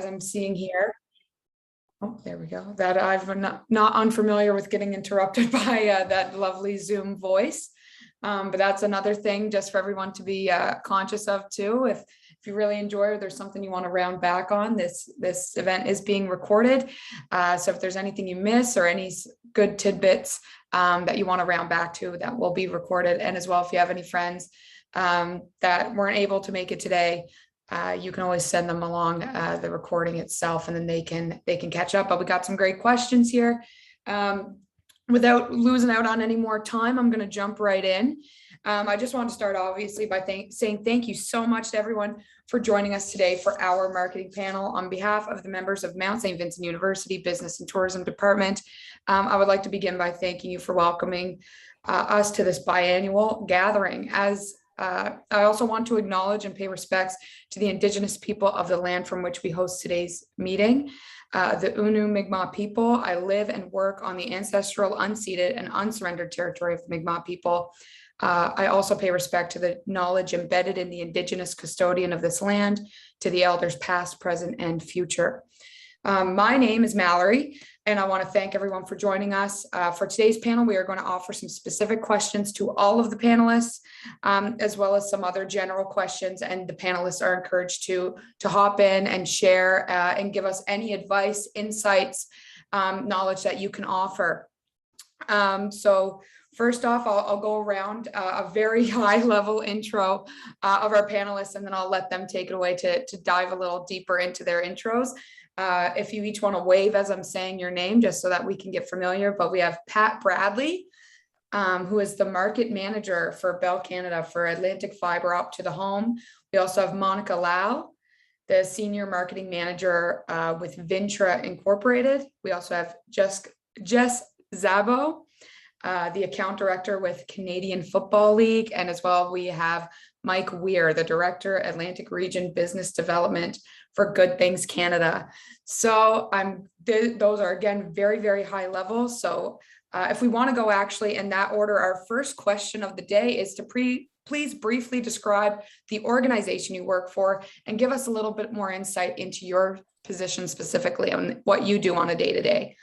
I'm seeing here. Oh, there we go. That I'm not unfamiliar with getting interrupted by that lovely Zoom voice. But that's another thing just for everyone to be conscious of too. If you really enjoy or there's something you want to round back on, this event is being recorded. So if there's anything you miss or any good tidbits that you want to round back to, that will be recorded. And as well, if you have any friends that weren't able to make it today, you can always send them along the recording itself, and then they can catch up. But we got some great questions here. Without losing out on any more time, I'm going to jump right in. I just want to start obviously by saying thank you so much to everyone for joining us today for our marketing panel. On behalf of the members of Mount St. Vincent University Business and Tourism Department, I would like to begin by thanking you for welcoming us to this biannual gathering. As I also want to acknowledge and pay respects to the Indigenous people of the land from which we host today's meeting. The Unu Mi'kmaq people. I live and work on the ancestral, unceded, and unsurrendered territory of the Mi'kmaq people. I also pay respect to the knowledge embedded in the Indigenous custodian of this land, to the elders past, present, and future. My name is Mallory, and I want to thank everyone for joining us. For today's panel, we are going to offer some specific questions to all of the panelists, as well as some other general questions, and the panelists are encouraged to hop in and share and give us any advice, insights, knowledge that you can offer. So first off, I'll go around a very high level intro of our panelists, and then I'll let them take it away to dive a little deeper into their intros. If you each want to wave as I'm saying your name, just so that we can get familiar. But we have Pat Bradley, who is the market manager for Bell Canada for Atlantic Fibre up to the home. We also have Monika Lau, the senior marketing manager with Vintra Incorporated. We also have Jess Sabo, the account director with Canadian Football League. And as well, we have Mike Weir, the director, Atlantic Region Business Development for Good Things Canada. So those are, again, very, very high level. So if we want to go actually in that order, our first question of the day is to please briefly describe the organization you work for and give us a little bit more insight into your position specifically on what you do on a day-to-day.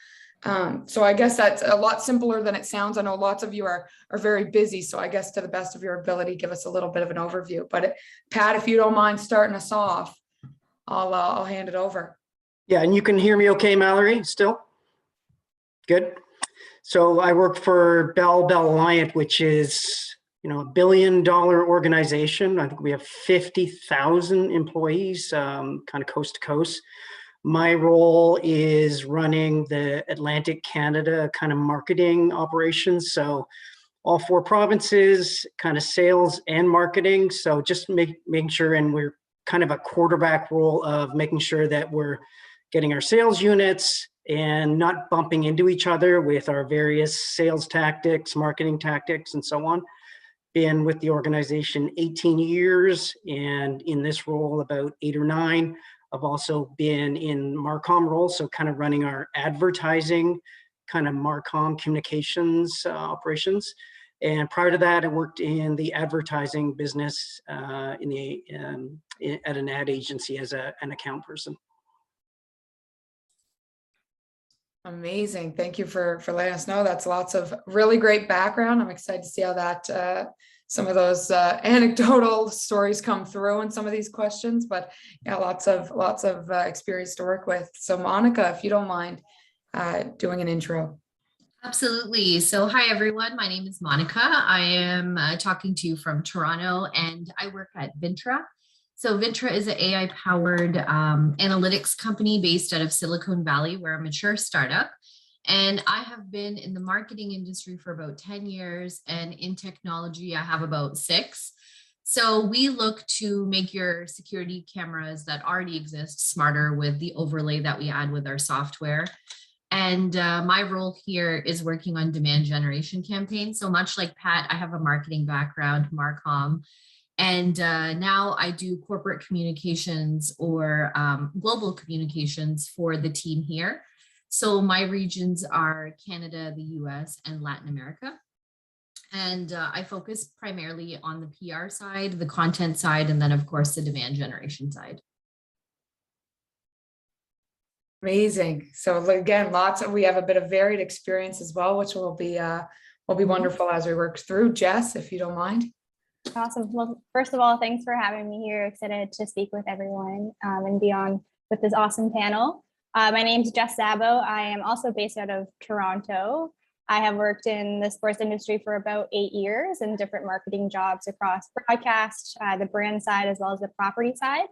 So I guess that's a lot simpler than it sounds. I know lots of you are very busy, so I guess to the best of your ability, give us a little bit of an overview. But Pat, if you don't mind starting us off, I'll hand it over. Yeah, and you can hear me okay, Mallory, still? Good. So I work for Bell Alliant, which is, $1 billion organization. I think we have 50,000 employees, kind of coast to coast. My role is running the Atlantic Canada kind of marketing operations. So all 4 provinces, kind of sales and marketing. So just making sure, and we're kind of a quarterback role of making sure that we're getting our sales units and not bumping into each other with our various sales tactics, marketing tactics, and so on. Been with the organization 18 years, and in this role about 8 or 9. I've also been in Marcom roles, so kind of running our advertising, kind of Marcom communications operations. And prior to that, I worked in the advertising business at an ad agency as an account person. Amazing. Thank you for letting us know. That's lots of really great background. I'm excited to see how that some of those anecdotal stories come through in some of these questions, but yeah, lots of experience to work with. So Monika, if you don't mind doing an intro. Absolutely. So hi, everyone. My name is Monika. I am talking to you from Toronto, and I work at Vintra. So Vintra is an AI-powered analytics company based out of Silicon Valley. We're a mature startup. And I have been in the marketing industry for about 10 years, and in technology, I have about 6. So we look to make your security cameras that already exist smarter with the overlay that we add with our software. And my role here is working on demand generation campaigns. So much like Pat, I have a marketing background, Marcom, and now I do corporate communications or global communications for the team here. So my regions are Canada, the US, and Latin America. And I focus primarily on the PR side, the content side, and then of course the demand generation side. Amazing. So again, we have a bit of varied experience as well, which will be wonderful as we work through. Jess, if you don't mind. Awesome. Well, first of all, thanks for having me here. Excited to speak with everyone and be on with this awesome panel. My name's Jess Sabo. I am also based out of Toronto. I have worked in the sports industry for about 8 years in different marketing jobs across broadcast, the brand side, as well as the property side.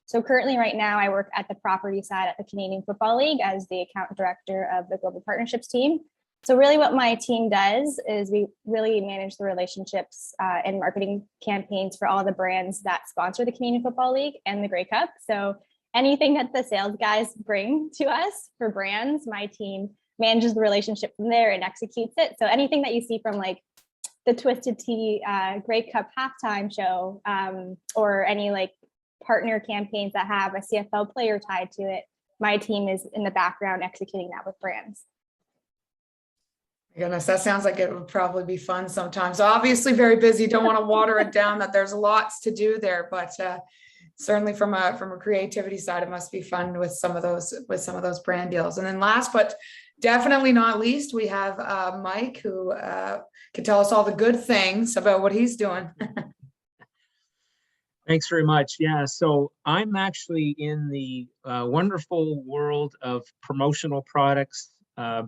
So currently right now I work at the property side at the Canadian Football League as the account director of the global partnerships team. So really what my team does is we really manage the relationships and marketing campaigns for all the brands that sponsor the Canadian Football League and the Grey Cup. So anything that the sales guys bring to us for brands, my team manages the relationship from there and executes it. So anything that you see from like the Twisted Tea Grey Cup halftime show or any like partner campaigns that have a CFL player tied to it, my team is in the background executing that with brands. Goodness, that sounds like it would probably be fun sometimes. Obviously very busy, don't want to water it down that there's lots to do there, but certainly from a creativity side, it must be fun with some of those brand deals. And then last but definitely not least, we have Mike, who can tell us all the good things about what he's doing. Thanks very much. Yeah, so I'm actually in the wonderful world of promotional products,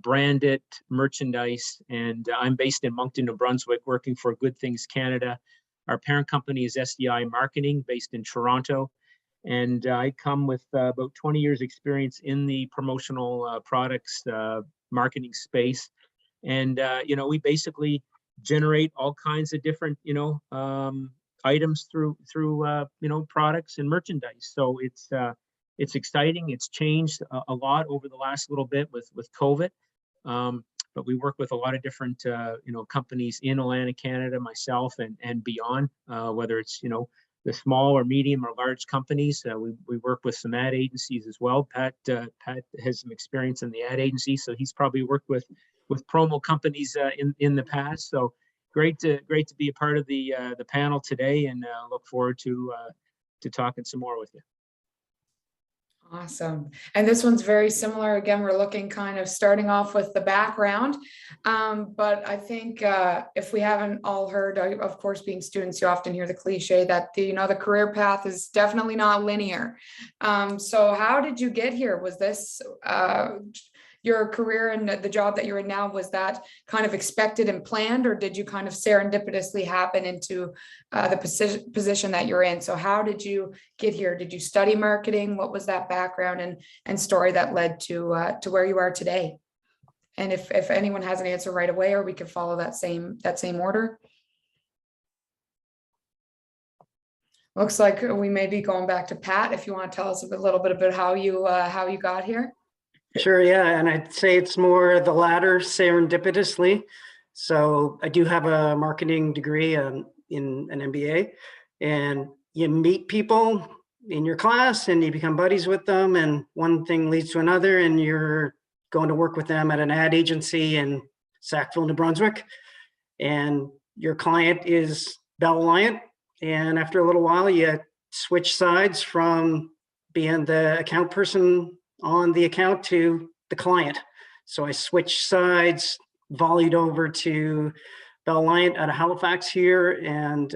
branded merchandise, and I'm based in Moncton, New Brunswick, working for Good Things Canada. Our parent company is SDI Marketing, based in Toronto, and I come with about 20 years experience in the promotional products marketing space. And we basically generate all kinds of different items through products and merchandise. So it's exciting. It's changed a lot over the last little bit with COVID. But we work with a lot of different companies in Atlantic Canada, myself and beyond, whether it's the small or medium or large companies. We work with some ad agencies as well. Pat has some experience in the ad agency, so he's probably worked with promo companies in the past. So great to be a part of the panel today, and look forward to talking some more with you. Awesome. And this one's very similar. Again, we're looking kind of starting off with the background. But I think if we haven't all heard, of course, being students, you often hear the cliche that the career path is definitely not linear. So how did you get here? Was this your career and the job that you're in now, was that kind of expected and planned, or did you kind of serendipitously happen into the position that you're in? So how did you get here? Did you study marketing? What was that background and story that led to where you are today? And if anyone has an answer right away, or we could follow that same order. Looks like we may be going back to Pat, if you want to tell us a little bit about how you got here. Sure, yeah, and I'd say it's more the latter, serendipitously. So I do have a marketing degree in an MBA, and you meet people in your class and you become buddies with them, and one thing leads to another, and you're going to work with them at an ad agency in Sackville, New Brunswick, and your client is Bell Alliant, and after a little while you switch sides from being the account person on the account to the client. So I switched sides, volleyed over to Bell Alliant out of Halifax here, and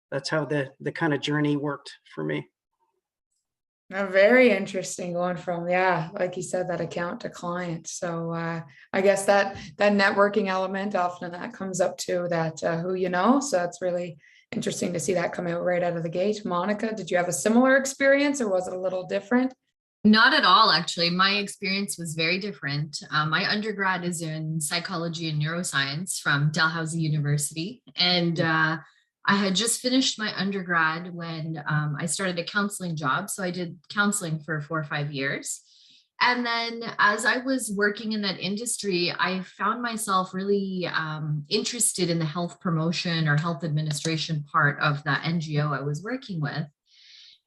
that's how the kind of journey worked for me. Very interesting, going from, like you said, that account to client. So I guess that networking element, often that comes up to that who you know. So that's really interesting to see that come out right out of the gate. Monika, did you have a similar experience, or was it a little different? Not at all, actually. My experience was very different. My undergrad is in psychology and neuroscience from Dalhousie University. And I had just finished my undergrad when I started a counseling job. So I did counseling for 4 or 5 years. And then as I was working in that industry, I found myself really interested in the health promotion or health administration part of the NGO I was working with.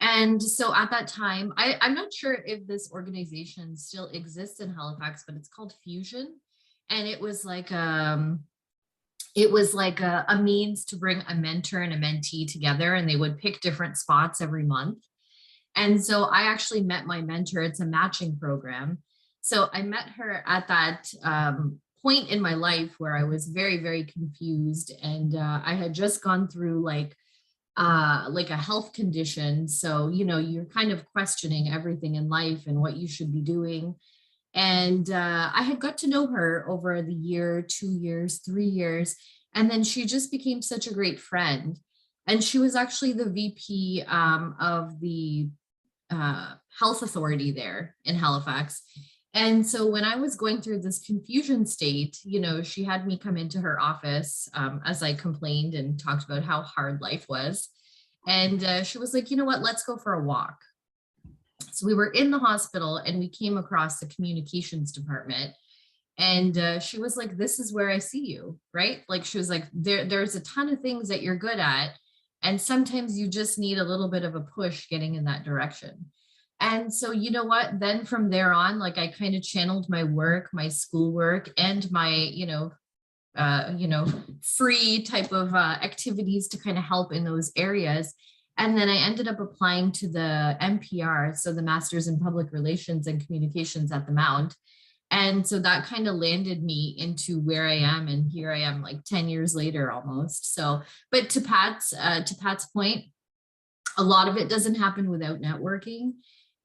And so at that time, I'm not sure if this organization still exists in Halifax, but it's called Fusion. And it was like a means to bring a mentor and a mentee together, and they would pick different spots every month. And so I actually met my mentor. It's a matching program. So I met her at that point in my life where I was very, very confused. And I had just gone through like a health condition. So, you know, you're kind of questioning everything in life and what you should be doing. And I had got to know her over the year, 2 years, 3 years. And then she just became such a great friend. And she was actually the VP of the health authority there in Halifax. And so when I was going through this confusion state, you know, she had me come into her office as I complained and talked about how hard life was. And she was like, you know what, let's go for a walk. So we were in the hospital and we came across the communications department. And she was like, this is where I see you, right? Like she was like, there's a ton of things that you're good at. And sometimes you just need a little bit of a push getting in that direction. And so, you know what, then from there on, like I kind of channeled my work, my schoolwork, and my, free type of activities to kind of help in those areas. And then I ended up applying to the MPR, so the Masters in Public Relations and Communications at the Mount. And so that kind of landed me into where I am. And here I am like 10 years later almost. So, but to Pat's point, a lot of it doesn't happen without networking.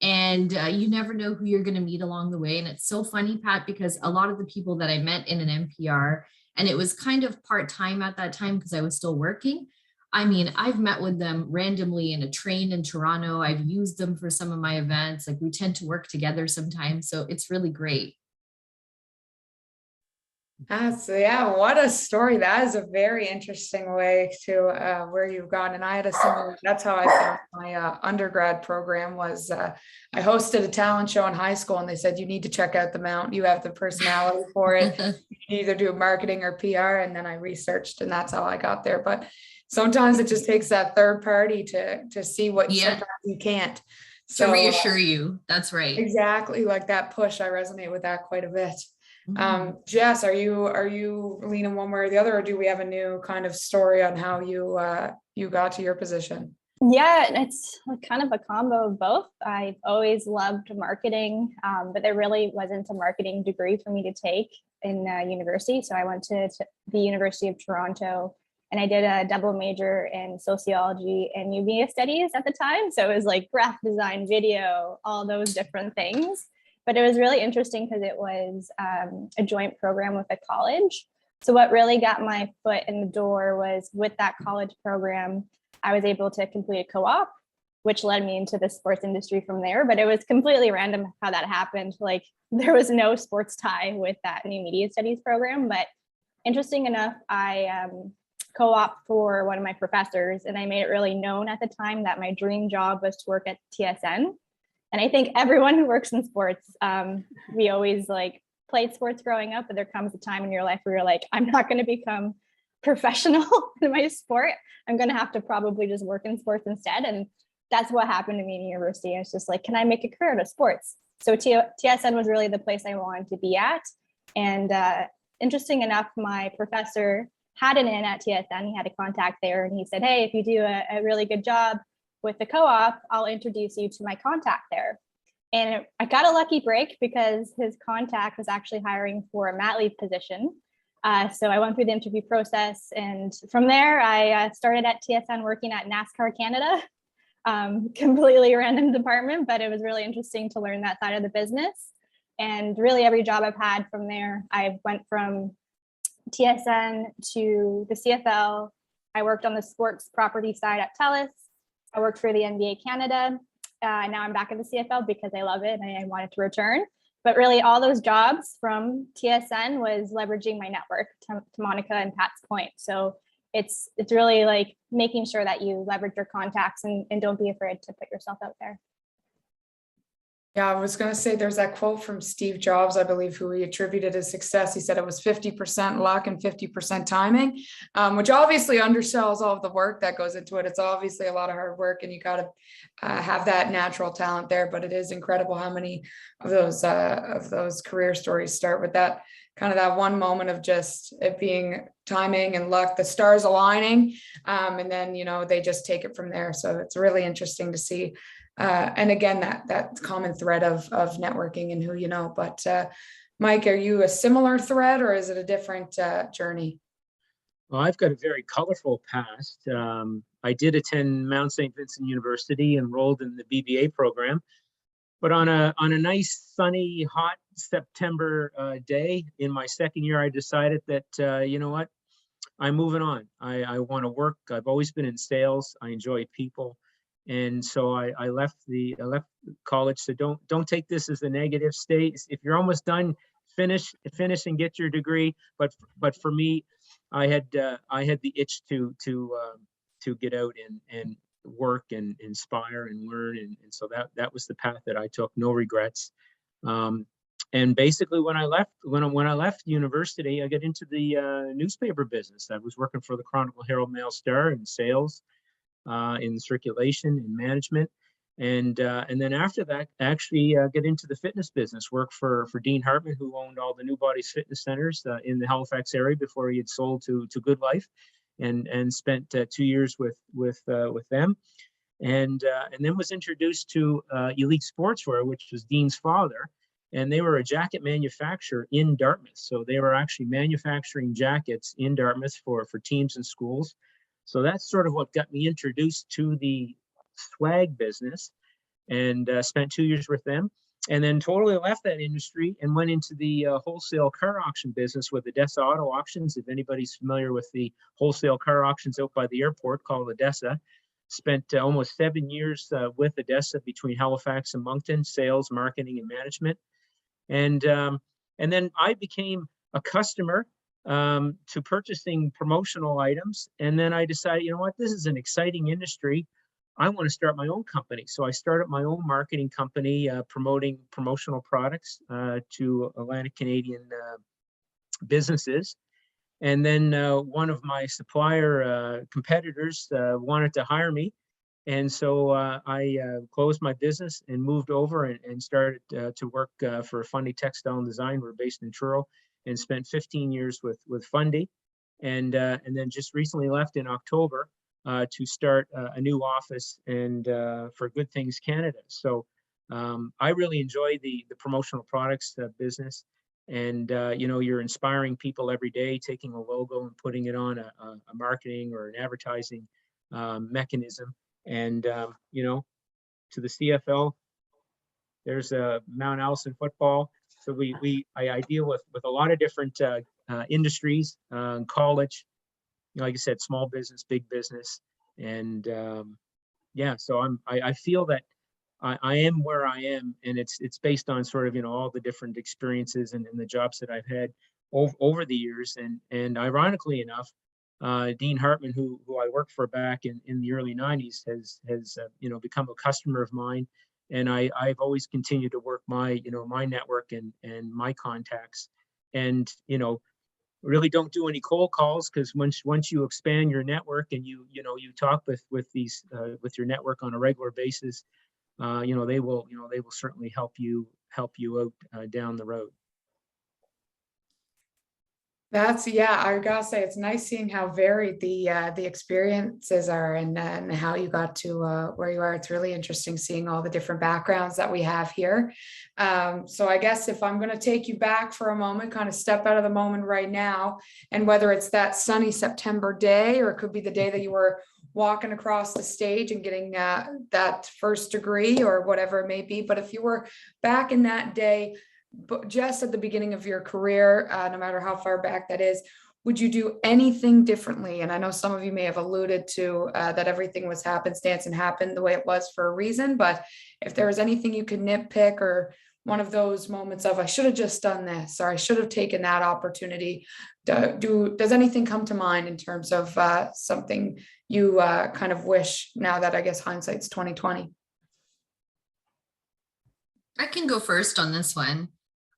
And you never know who you're going to meet along the way. And it's so funny, Pat, because a lot of the people that I met in an MPR, and it was kind of part-time at that time because I was still working. I mean, I've met with them randomly in a train in Toronto. I've used them for some of my events. Like we tend to work together sometimes. So it's really great. Yeah, what a story. That is a very interesting way to where you've gone. And I had a similar, that's how I found my undergrad program was I hosted a talent show in high school and they said, you need to check out the Mount. You have the personality for it. You can either do marketing or PR. And then I researched and that's how I got there. But sometimes it just takes that third party to see what sometimes you can't. So, to reassure you. That's right. Exactly. Like that push. I resonate with that quite a bit. Jess, are you leaning one way or the other, or do we have a new kind of story on how you got to your position? Yeah, it's kind of a combo of both. I've always loved marketing, but there really wasn't a marketing degree for me to take in university. So I went to the University of Toronto and I did a double major in sociology and new media studies at the time. So it was like graphic design, video, all those different things. But it was really interesting because it was a joint program with a college. So what really got my foot in the door was with that college program, I was able to complete a co-op, which led me into the sports industry from there. But it was completely random how that happened. Like there was no sports tie with that new media studies program. But interesting enough, I co-op for one of my professors, and I made it really known at the time that my dream job was to work at TSN. And I think everyone who works in sports, we always like played sports growing up, but there comes a time in your life where you're like, I'm not going to become professional in my sport. I'm going to have to probably just work in sports instead. And that's what happened to me in university. I was just like, can I make a career out of sports? So TSN was really the place I wanted to be at. And interesting enough, my professor had an in at TSN. He had a contact there and he said, hey, if you do a really good job with the co-op, I'll introduce you to my contact there. And I got a lucky break because his contact was actually hiring for a mat leave position. So I went through the interview process. And from there, I started at TSN working at NASCAR Canada, completely random department, but it was really interesting to learn that side of the business. And really every job I've had from there, I went from TSN to the CFL. I worked on the sports property side at TELUS. I worked for the NBA Canada. Now I'm back at the CFL because I love it and I wanted to return. But really all those jobs from TSN was leveraging my network to Monika and Pat's point. So it's really like making sure that you leverage your contacts and don't be afraid to put yourself out there. Yeah, I was going to say there's that quote from Steve Jobs, I believe, who he attributed his success. He said it was 50% luck and 50% timing, which obviously undersells all of the work that goes into it. It's obviously a lot of hard work and you got to have that natural talent there. But it is incredible how many of those career stories start with that kind of that one moment of just it being timing and luck, the stars aligning. And then, they just take it from there. So it's really interesting to see And again, that common thread of networking and who you know. But Mike, are you a similar thread, or is it a different journey? Well, I've got a very colorful past. I did attend Mount St. Vincent University, enrolled in the BBA program, but on a nice, sunny, hot September day in my second year, I decided that, you know what, I'm moving on. I want to work. I've always been in sales. I enjoy people. And so I left college. So don't take this as a negative state. If you're almost done, finish and get your degree. But for me, I had the itch to get out and work and inspire and learn. And so that was the path that I took. No regrets. And basically, when I left university, I got into the newspaper business. I was working for the Chronicle Herald Mail Star in sales, in circulation and management, and then after that, actually get into the fitness business. Work for Dean Hartman, who owned all the New Bodies fitness centers in the Halifax area before he had sold to Good Life, and spent 2 years with them, and then was introduced to Elite Sportswear, which was Dean's father. And they were a jacket manufacturer in Dartmouth. So they were actually manufacturing jackets in Dartmouth for teams and schools. So that's sort of what got me introduced to the swag business, and spent 2 years with them. And then totally left that industry and went into the wholesale car auction business with ADESA Auto Auctions. If anybody's familiar with the wholesale car auctions out by the airport called ADESA, spent almost 7 years with ADESA between Halifax and Moncton, sales, marketing, and management. And then I became a customer to purchasing promotional items. And then I decided, you know what, this is an exciting industry. I want to start my own company. So I started my own marketing company, promoting promotional products to Atlantic Canadian businesses. And then one of my supplier competitors wanted to hire me. And so I closed my business and moved over and started to work for Fundy Textile and Design. We're based in Truro, and spent 15 years with Fundy, and then just recently left in October to start a new office and for Good Things Canada. So I really enjoy the promotional products business, and you know, you're inspiring people every day, taking a logo and putting it on a marketing or an advertising mechanism. And you know, to the CFL, there's a Mount Allison football. So I deal with a lot of different industries, college, you know, like I said, small business, big business, and yeah. So I feel that I am where I am, and it's based on sort of, you know, all the different experiences and the jobs that I've had over the years, and ironically enough, Dean Hartman, who I worked for back in the early 90s, has you know, become a customer of mine, and I've always continued to work my network and my contacts, and you know, really don't do any cold calls, because once you expand your network and you talk with these with your network on a regular basis, you know, they will certainly help you out down the road. Yeah, I gotta say, it's nice seeing how varied the experiences are, and how you got to where you are. It's really interesting seeing all the different backgrounds that we have here. So I guess if I'm going to take you back for a moment, kind of step out of the moment right now, and whether it's that sunny September day, or it could be the day that you were walking across the stage and getting that first degree, or whatever it may be. But if you were back in that day, but just at the beginning of your career, no matter how far back that is, would you do anything differently? And I know some of you may have alluded to that everything was happenstance and happened the way it was for a reason, but if there was anything you could nitpick, or one of those moments of, I should have just done this, or I should have taken that opportunity, does anything come to mind in terms of something you kind of wish, now that I guess hindsight's 2020? I can go first on this one.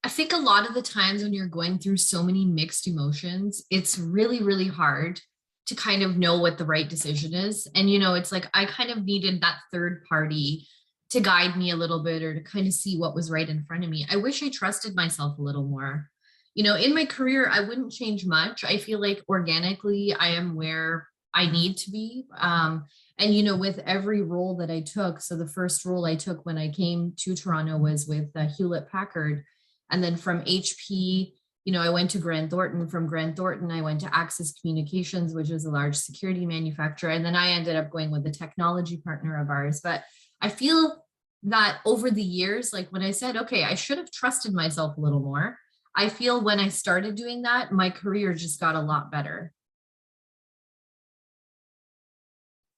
I think a lot of the times when you're going through so many mixed emotions, it's really, really hard to kind of know what the right decision is. And, you know, it's like I kind of needed that third party to guide me a little bit, or to kind of see what was right in front of me. I wish I trusted myself a little more. You know, in my career, I wouldn't change much. I feel like organically I am where I need to be. And, you know, with every role that I took, so the first role I took when I came to Toronto was with Hewlett Packard. And then from HP, you know, I went to Grant Thornton. From Grant Thornton, I went to Access Communications, which is a large security manufacturer. And then I ended up going with a technology partner of ours. But I feel that over the years, like when I said, okay, I should have trusted myself a little more, I feel when I started doing that, my career just got a lot better.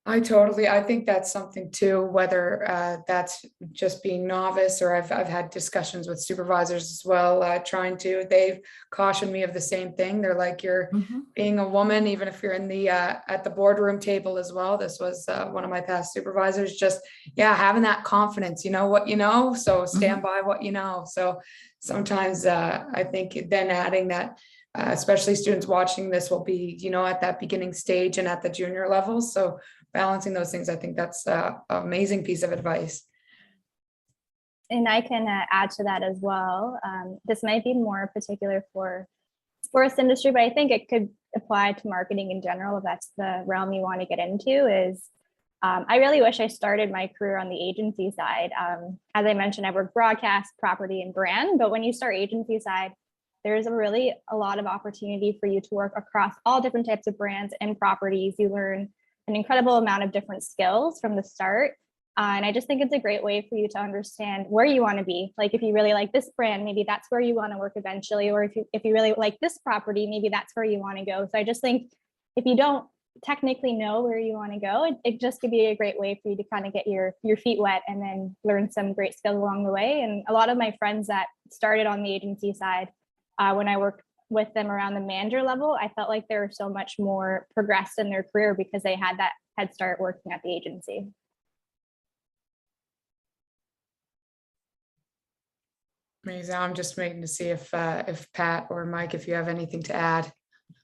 I think that's something too, whether that's just being novice, or I've had discussions with supervisors as well, they've cautioned me of the same thing. They're like, you're being a woman, even if you're in the at the boardroom table as well. This was one of my past supervisors, just, yeah, having that confidence, you know what you know, so stand by what you know. So sometimes I think then adding that, especially students watching this will be, you know, at that beginning stage and at the junior level. So balancing those things, I think that's an amazing piece of advice. And I can add to that as well. This might be more particular for sports industry, but I think it could apply to marketing in general, if that's the realm you want to get into. Is I really wish I started my career on the agency side. As I mentioned, I work broadcast, property, and brand, but when you start agency side, there's a lot of opportunity for you to work across all different types of brands and properties. You learn an incredible amount of different skills from the start. And I just think it's a great way for you to understand where you want to be. Like if you really like this brand, maybe that's where you want to work eventually. Or if you really like this property, maybe that's where you want to go. So I just think if you don't technically know where you want to go, it just could be a great way for you to kind of get your feet wet and then learn some great skills along the way. And a lot of my friends that started on the agency side, when I worked with them around the manager level, I felt like they were so much more progressed in their career because they had that head start working at the agency. Amazing. I'm just waiting to see if Pat or Mike, if you have anything to add.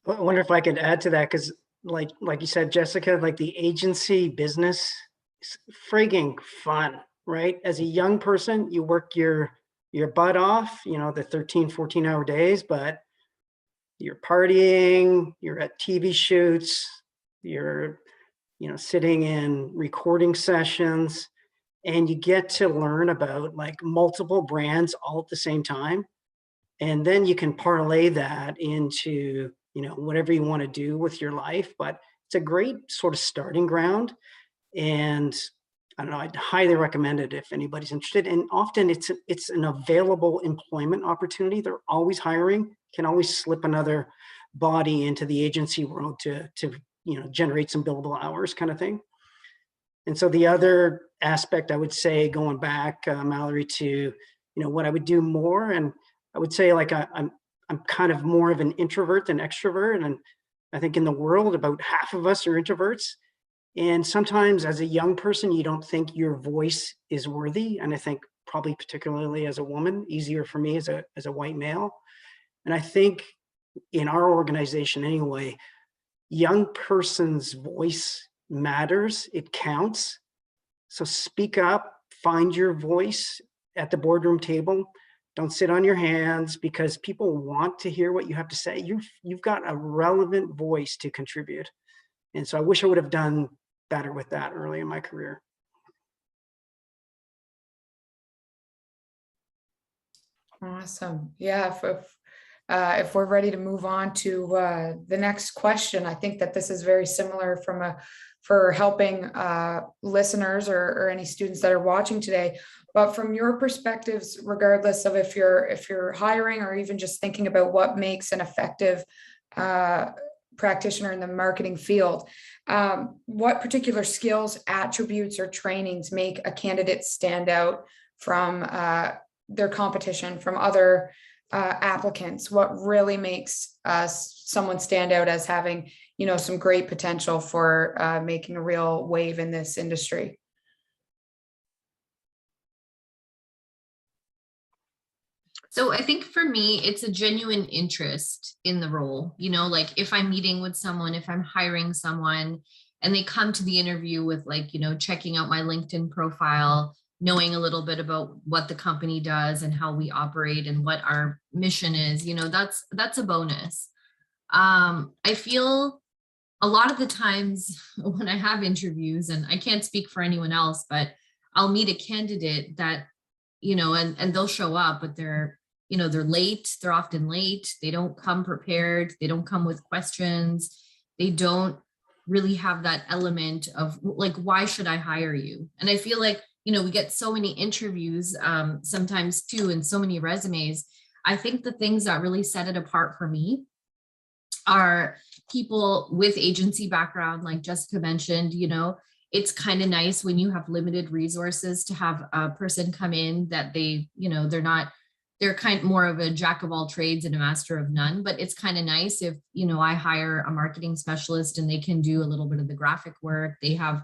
I wonder if I could add to that, because like you said, Jessica, like the agency business is frigging fun, right? As a young person, you work your butt off, you know, the 13, 14-hour days, but you're partying, you're at TV shoots, you're, you know, sitting in recording sessions, and you get to learn about like multiple brands all at the same time. And then you can parlay that into, you know, whatever you want to do with your life. But it's a great sort of starting ground. And I don't know, I'd highly recommend it if anybody's interested. And often it's an available employment opportunity. They're always hiring, can always slip another body into the agency world to you know, generate some billable hours kind of thing. And so the other aspect I would say, going back, Mallory, to, you know, what I would do more, and I would say like I'm kind of more of an introvert than extrovert. And I think in the world, about half of us are introverts. And sometimes as a young person, you don't think your voice is worthy. And I think probably particularly as a woman, easier for me as a white male. And I think in our organization anyway, young person's voice matters, it counts. So speak up, find your voice at the boardroom table. Don't sit on your hands, because people want to hear what you have to say. You've got a relevant voice to contribute. And so I wish I would have done better with that early in my career. Awesome. Yeah. If we're ready to move on to the next question, I think that this is very similar for helping listeners or any students that are watching today. But from your perspectives, regardless of if you're hiring or even just thinking about what makes an effective practitioner in the marketing field, what particular skills, attributes, or trainings make a candidate stand out from their competition, from other applicants? What really makes someone stand out as having, you know, some great potential for making a real wave in this industry? So I think for me, it's a genuine interest in the role. You know, like if I'm meeting with someone, if I'm hiring someone and they come to the interview with like, you know, checking out my LinkedIn profile, knowing a little bit about what the company does and how we operate and what our mission is, you know, that's a bonus. I feel a lot of the times when I have interviews, and I can't speak for anyone else, but I'll meet a candidate that, and they'll show up, but they're late. They're often late. They don't come prepared. They don't come with questions. They don't really have that element of like, why should I hire you? And I feel like, we get so many interviews sometimes too, and so many resumes. I think the things that really set it apart for me are people with agency background, like Jessica mentioned. It's kind of nice when you have limited resources to have a person come in that they're kind of more of a jack of all trades and a master of none. But it's kind of nice if, I hire a marketing specialist and they can do a little bit of the graphic work. They have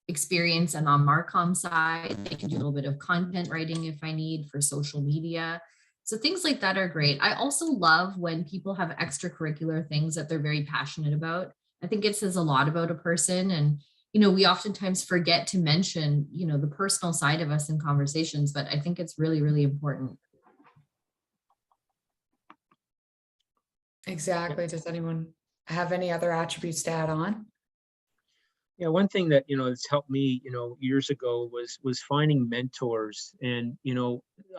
experience and on Marcom side, they can do a little bit of content writing if I need for social media. So things like that are great. I also love when people have extracurricular things that they're very passionate about. I think it says a lot about a person. And, we oftentimes forget to mention, the personal side of us in conversations, but I think it's really, really important. Exactly. Does anyone have any other attributes to add on? Yeah, one thing that that's helped me years ago was finding mentors. And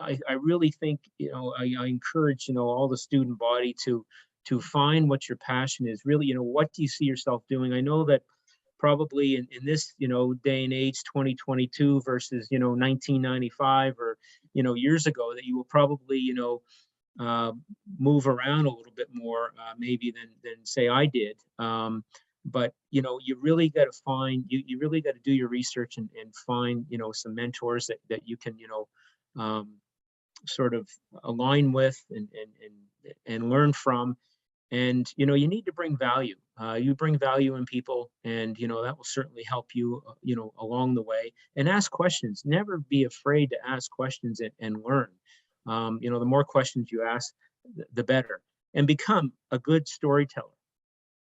I really think I encourage all the student body to find what your passion is. Really, what do you see yourself doing? I know that probably in this day and age, 2022 versus 1995 or years ago, that you will probably move around a little bit more maybe than say I did. But you really got to find, you really got to do your research and find some mentors that you can sort of align with and learn from. And you need to bring value. You bring value in people, and that will certainly help you along the way. And ask questions. Never be afraid to ask questions and learn. The more questions you ask, the better. And become a good storyteller.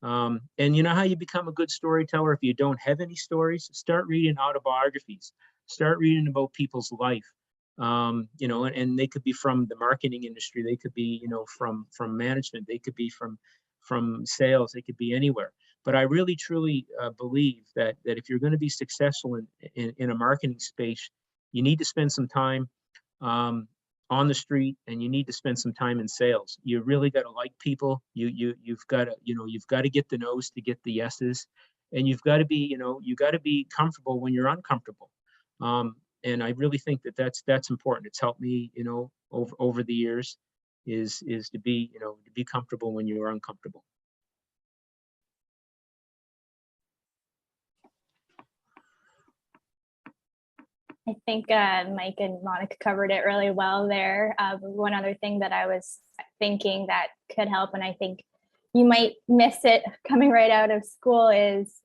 And you know how you become a good storyteller? If you don't have any stories, start reading autobiographies. Start reading about people's life. And they could be from the marketing industry. They could be, from management. They could be from sales. They could be anywhere. But I really, truly believe that if you're going to be successful in a marketing space, you need to spend some time on the street, and you need to spend some time in sales. You really got to like people. You've got to get the no's to get the yeses, and you've got to be comfortable when you're uncomfortable. And I really think that's important. It's helped me, over the years, is to be comfortable when you are uncomfortable. I think Mike and Monika covered it really well there. One other thing that I was thinking that could help, and I think you might miss it coming right out of school, is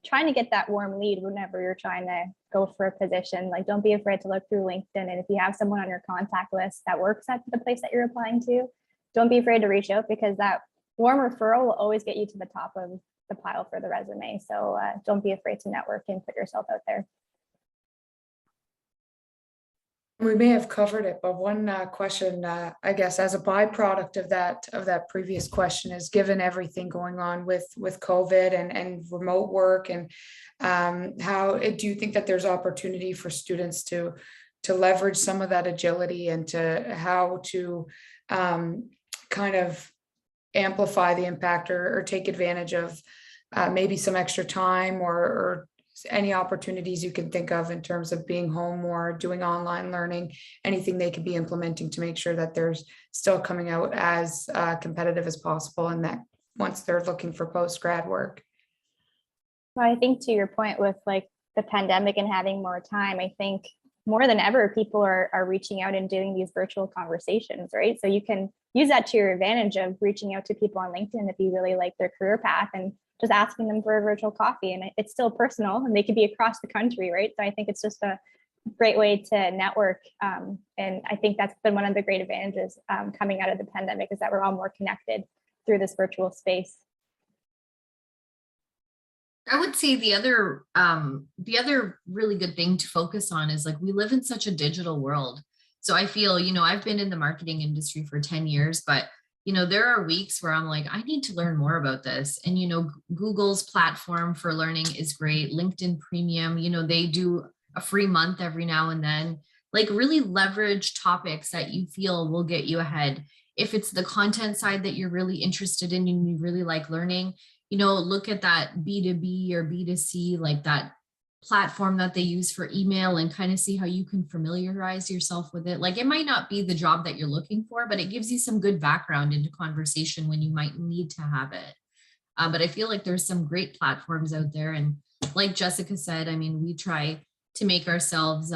trying to get that warm lead whenever you're trying to go for a position. Like, don't be afraid to look through LinkedIn. And if you have someone on your contact list that works at the place that you're applying to, don't be afraid to reach out, because that warm referral will always get you to the top of the pile for the resume. So don't be afraid to network and put yourself out there. We may have covered it, but one question, I guess, as a byproduct of that previous question, is given everything going on with COVID and remote work, and how do you think that there's opportunity for students to leverage some of that agility, and to how to kind of amplify the impact or take advantage of maybe some extra time or any opportunities you can think of in terms of being home or doing online learning, anything they could be implementing to make sure that they're still coming out as competitive as possible, and that once they're looking for post-grad work? Well, I think to your point with like the pandemic and having more time, I think more than ever, people are reaching out and doing these virtual conversations, right? So you can use that to your advantage of reaching out to people on LinkedIn if you really like their career path, and just asking them for a virtual coffee. And it's still personal, and they could be across the country, right? So I think it's just a great way to network. And I think that's been one of the great advantages coming out of the pandemic, is that we're all more connected through this virtual space. I would say the other really good thing to focus on is, like, we live in such a digital world. So I feel, I've been in the marketing industry for 10 years, but you know, there are weeks where I'm like, I need to learn more about this. And, you know, Google's platform for learning is great. LinkedIn Premium, you know, they do a free month every now and then. Like, really leverage topics that you feel will get you ahead. If it's the content side that you're really interested in and you really like learning, you know, look at that B2B or B2C, like that platform that they use for email, and kind of see how you can familiarize yourself with it. Like, it might not be the job that you're looking for, but it gives you some good background into conversation when you might need to have it. But I feel like there's some great platforms out there. And like Jessica said, I mean, we try to make ourselves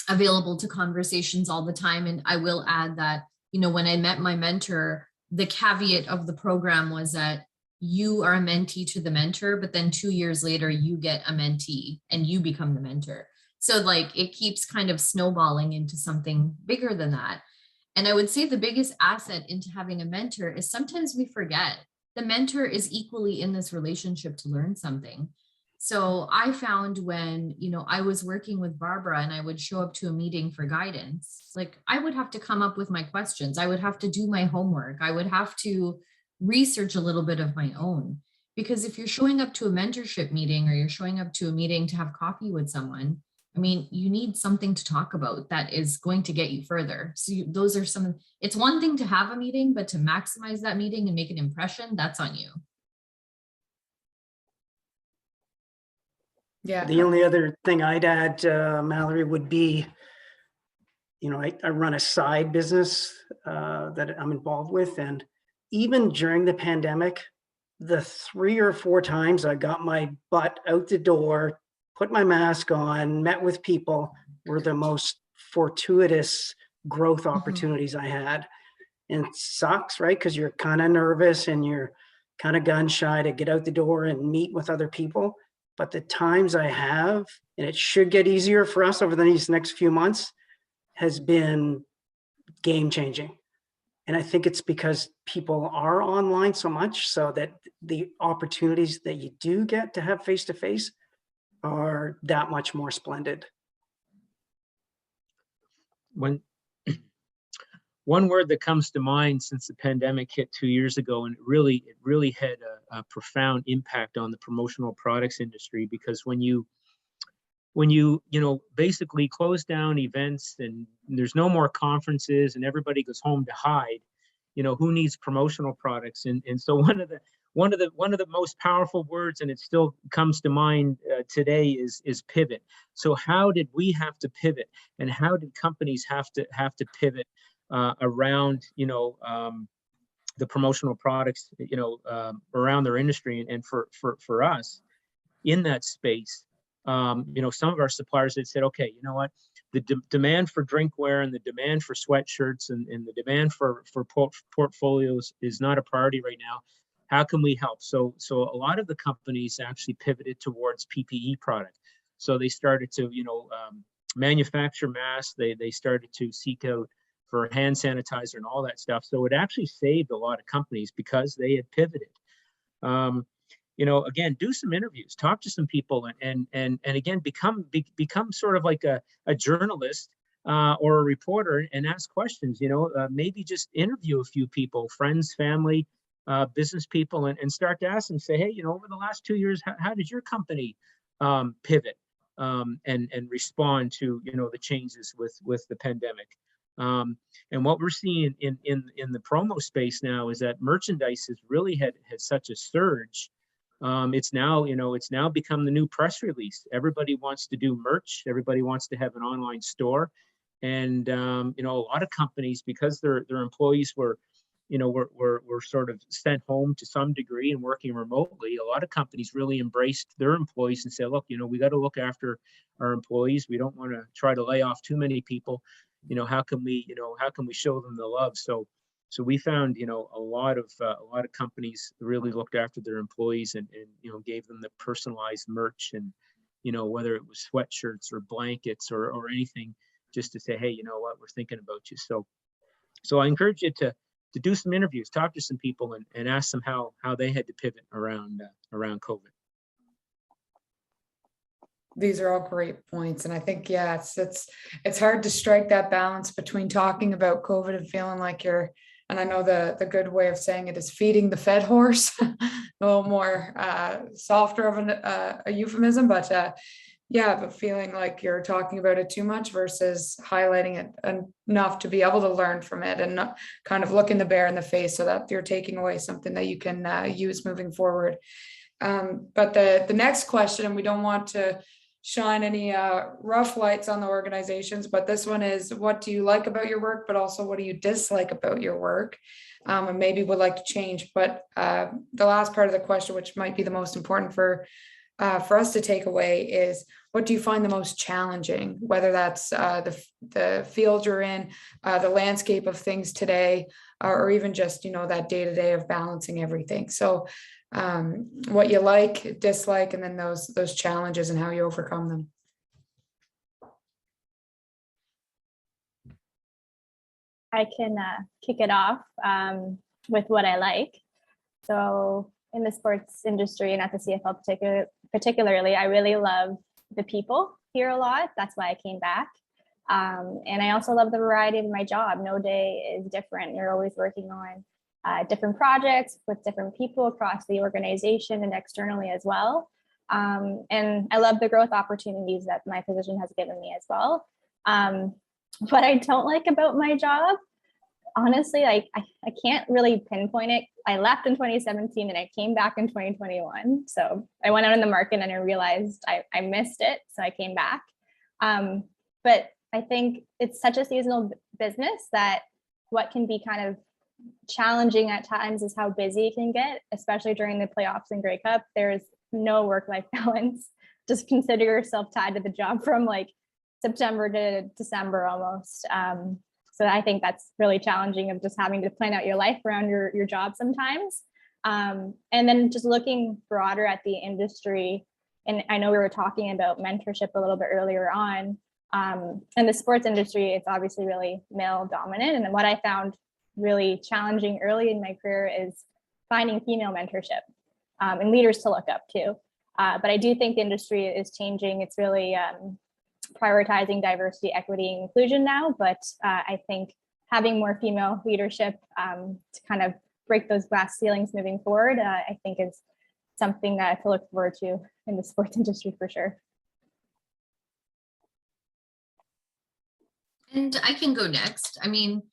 available to conversations all the time. And I will add that, you know, when I met my mentor, the caveat of the program was that you are a mentee to the mentor, but then 2 years later, you get a mentee and you become the mentor. So like, it keeps kind of snowballing into something bigger than that. And I would say the biggest asset into having a mentor is sometimes we forget the mentor is equally in this relationship to learn something. So I found when, you know, I was working with Barbara and I would show up to a meeting for guidance, like I would have to come up with my questions. I would have to do my homework. I would have to research a little bit of my own, because if you're showing up to a mentorship meeting or you're showing up to a meeting to have coffee with someone, I mean, you need something to talk about that is going to get you further. So those are some, it's one thing to have a meeting, but to maximize that meeting and make an impression, that's on you. Yeah. The only other thing I'd add, Mallory, would be, you know, I run a side business that I'm involved with. And even during the pandemic, the 3 or 4 times I got my butt out the door, put my mask on, met with people, were the most fortuitous growth opportunities I had. And it sucks, right? Because you're kind of nervous and you're kind of gun shy to get out the door and meet with other people. But the times I have, and it should get easier for us over these next few months, has been game changing. And I think it's because people are online so much, so that the opportunities that you do get to have face-to-face are that much more splendid. When one word that comes to mind since the pandemic hit 2 years ago, and it really had a profound impact on the promotional products industry, because when you basically close down events and there's no more conferences and everybody goes home to hide, you know, who needs promotional products? And so one of the most powerful words, and it still comes to mind today, is pivot. So how did we have to pivot, and how did companies have to pivot around, the promotional products, around their industry? And for us in that space, some of our suppliers had said, okay, you know what, the demand for drinkware and the demand for sweatshirts and the demand for portfolios is not a priority right now. How can we help? So a lot of the companies actually pivoted towards PPE product. So they started to, manufacture masks. They started to seek out for hand sanitizer and all that stuff. So it actually saved a lot of companies because they had pivoted. Again, do some interviews, talk to some people, and again, become sort of like a journalist or a reporter, and ask questions. Maybe just interview a few people, friends, family, business people, and start to ask them, say, hey, over the last 2 years, how did your company pivot and respond to the changes with the pandemic? And what we're seeing in the promo space now is that merchandise has really had such a surge. It's now become the new press release. Everybody wants to do merch. Everybody wants to have an online store. And, a lot of companies, because their employees were sort of sent home to some degree and working remotely, a lot of companies really embraced their employees and said, look, we got to look after our employees. We don't want to try to lay off too many people. How can we show them the love? So we found, a lot of companies really looked after their employees and gave them the personalized merch, and, whether it was sweatshirts or blankets or anything, just to say, hey, you know what, we're thinking about you. So I encourage you to do some interviews, talk to some people, and ask them how they had to pivot around COVID. These are all great points. And I think, yeah, it's hard to strike that balance between talking about COVID and feeling like you're And I know the good way of saying it is feeding the fed horse, a little more softer of a euphemism, but yeah, but feeling like you're talking about it too much versus highlighting it enough to be able to learn from it and not kind of looking the bear in the face so that you're taking away something that you can use moving forward. But the next question, and we don't want to shine any rough lights on the organizations, but this one is, what do you like about your work, but also what do you dislike about your work, and maybe would like to change. But the last part of the question, which might be the most important for us to take away, is what do you find the most challenging, whether that's the field you're in, the landscape of things today, or even just, you know, that day-to-day of balancing everything. So what you like, dislike, and then those challenges and how you overcome them. I can kick it off with what I like. So in the sports industry and at the CFL particularly, I really love the people here a lot. That's why I came back. And I also love the variety of my job. No day is different. You're always working on different projects with different people across the organization and externally as well. And I love the growth opportunities that my position has given me as well. What I don't like about my job, honestly, I can't really pinpoint it. I left in 2017 and I came back in 2021. So I went out in the market and I realized I missed it. So I came back. But I think it's such a seasonal business that what can be kind of challenging at times is how busy it can get, especially during the playoffs and Grey Cup. There's no work-life balance. Just consider yourself tied to the job from like September to December almost. So I think that's really challenging, of just having to plan out your life around your job sometimes. And then just looking broader at the industry, and I know we were talking about mentorship a little bit earlier on. In the sports industry, it's obviously really male dominant. And what I found really challenging early in my career is finding female mentorship and leaders to look up to. But I do think the industry is changing. It's really prioritizing diversity, equity, and inclusion now. But I think having more female leadership to kind of break those glass ceilings moving forward, I think is something to look forward to in the sports industry for sure. And I can go next. I mean,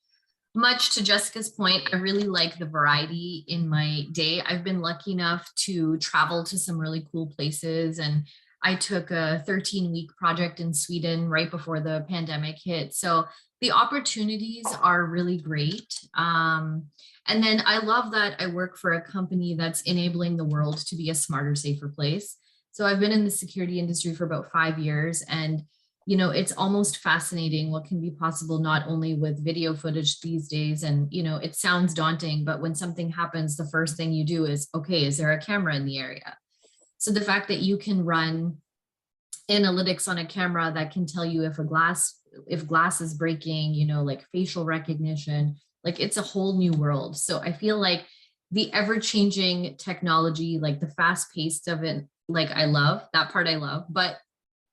much to Jessica's point, I really like the variety in my day. I've been lucky enough to travel to some really cool places, and I took a 13-week project in Sweden right before the pandemic hit. So the opportunities are really great. And then I love that I work for a company that's enabling the world to be a smarter, safer place. So I've been in the security industry for about 5 years, and you know, it's almost fascinating what can be possible, not only with video footage these days. And, you know, it sounds daunting, but when something happens, the first thing you do is, okay, is there a camera in the area? So the fact that you can run analytics on a camera that can tell you if glass is breaking, you know, like facial recognition, like it's a whole new world. So I feel like the ever-changing technology, like the fast pace of it, like I love that part, I love, but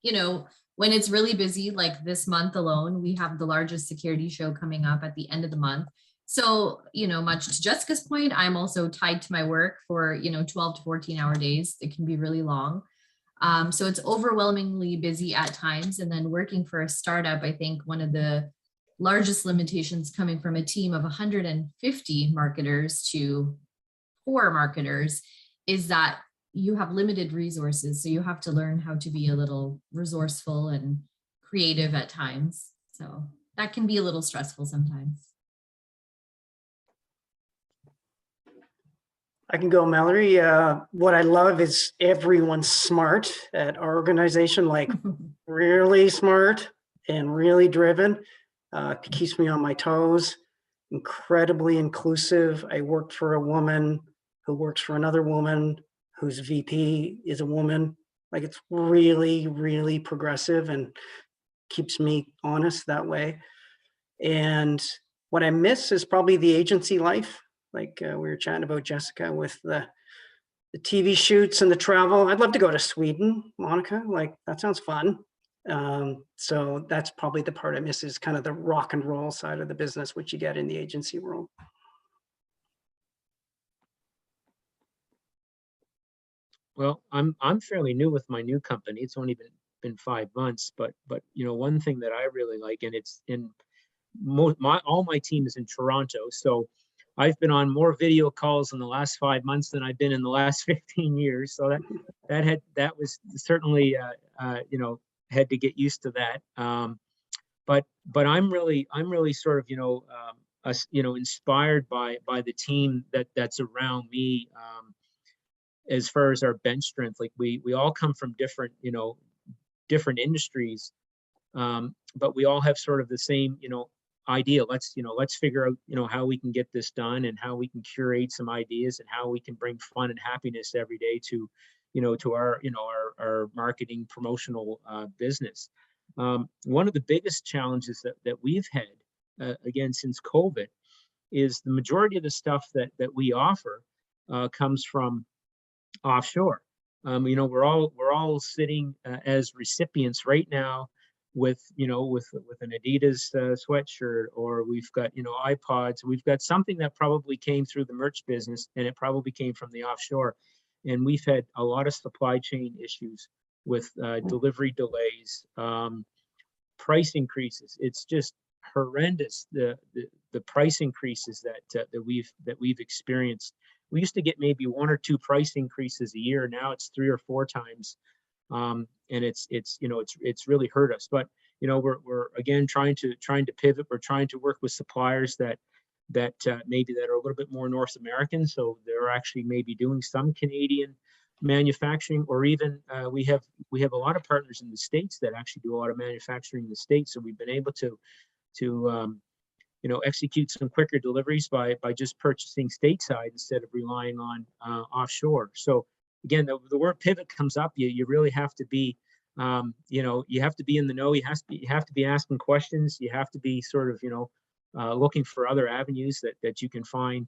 you know, when it's really busy, like this month alone, we have the largest security show coming up at the end of the month. So, you know, much to Jessica's point, I'm also tied to my work for, you know, 12 to 14-hour days. It can be really long. So it's overwhelmingly busy at times. And then working for a startup, I think one of the largest limitations coming from a team of 150 marketers to 4 marketers is that you have limited resources. So you have to learn how to be a little resourceful and creative at times. So that can be a little stressful sometimes. I can go, Mallory. What I love is everyone's smart at our organization, like really smart and really driven. It keeps me on my toes, incredibly inclusive. I work for a woman who works for another woman whose VP is a woman. Like, it's really, really progressive and keeps me honest that way. And what I miss is probably the agency life. Like we were chatting about, Jessica, with the TV shoots and the travel. I'd love to go to Sweden, Monika. Like, that sounds fun. So that's probably the part I miss, is kind of the rock and roll side of the business, which you get in the agency world. Well, I'm fairly new with my new company. It's only been 5 months, but one thing that I really like, and it's in all my team is in Toronto, so I've been on more video calls in the last 5 months than I've been in the last 15 years. So that was certainly had to get used to that. But I'm really sort of inspired by the team that's around me. As far as our bench strength, like we all come from different industries, but we all have sort of the same idea. Let's figure out how we can get this done, and how we can curate some ideas, and how we can bring fun and happiness every day to our marketing promotional business. One of the biggest challenges that we've had again since COVID is the majority of the stuff that we offer comes from offshore. We're all sitting as recipients right now with an Adidas sweatshirt, or we've got iPods. We've got something that probably came through the merch business, and it probably came from the offshore. And we've had a lot of supply chain issues with delivery delays, price increases. It's just horrendous, the price increases that we've experienced. We used to get maybe 1 or 2 price increases a year. Now it's 3 or 4 times, and it's really hurt us. But we're again trying to pivot. We're trying to work with suppliers that maybe that are a little bit more North American, so they're actually maybe doing some Canadian manufacturing, or even we have a lot of partners in the States that actually do a lot of manufacturing in the States. So we've been able to execute some quicker deliveries by just purchasing stateside instead of relying on offshore. So again, the word pivot comes up. You really have to be, you have to be in the know. You have to be asking questions. You have to be sort of, looking for other avenues that you can find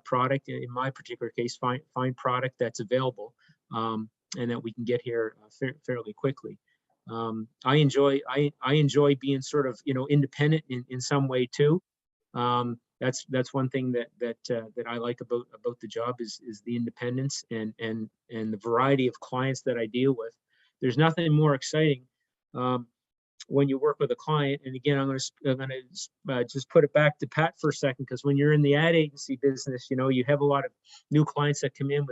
product. In my particular case, find product that's available, and that we can get here fairly quickly. I enjoy being sort of independent in some way too. That's one thing that I like about the job is the independence and the variety of clients that I deal with. There's nothing more exciting when you work with a client. And again, I'm going to just put it back to Pat for a second, because when you're in the ad agency business, you have a lot of new clients that come in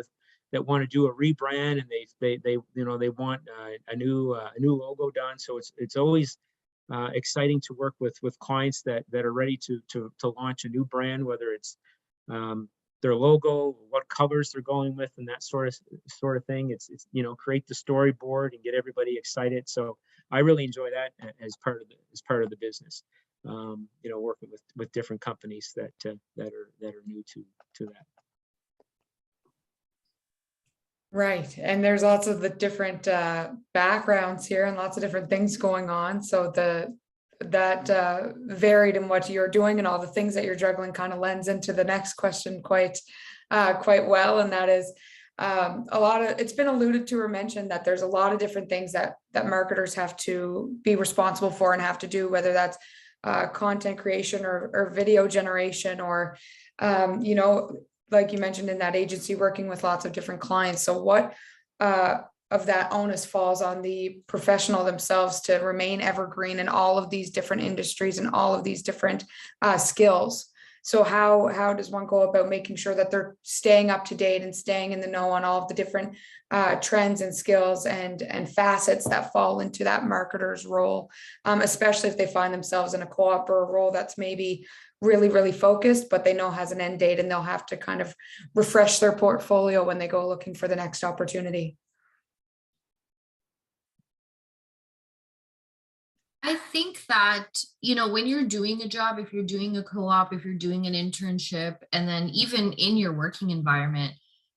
that want to do a rebrand, and they want a new logo done. So it's always exciting to work with clients that are ready to launch a new brand, whether it's their logo, what colors they're going with, and that sort of thing. It's create the storyboard and get everybody excited. So I really enjoy that as part of the business. Working with different companies that are new to that. Right. And there's lots of the different backgrounds here and lots of different things going on. So that varied in what you're doing and all the things that you're juggling kind of lends into the next question quite well. And that is it's been alluded to or mentioned that there's a lot of different things that marketers have to be responsible for and have to do, whether that's content creation or video generation, or like you mentioned in that agency, working with lots of different clients. So what of that onus falls on the professional themselves to remain evergreen in all of these different industries and all of these different skills? So how does one go about making sure that they're staying up to date and staying in the know on all of the different trends and skills and facets that fall into that marketer's role, especially if they find themselves in a co-op or a role that's maybe really, really focused, but they know has an end date, and they'll have to kind of refresh their portfolio when they go looking for the next opportunity? I think that, when you're doing a job, if you're doing a co-op, if you're doing an internship, and then even in your working environment,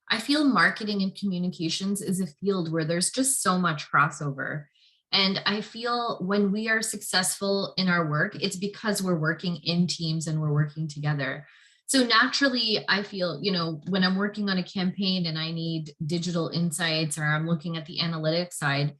I feel marketing and communications is a field where there's just so much crossover. And I feel when we are successful in our work, it's because we're working in teams and we're working together. So naturally, I feel, when I'm working on a campaign and I need digital insights, or I'm looking at the analytics side,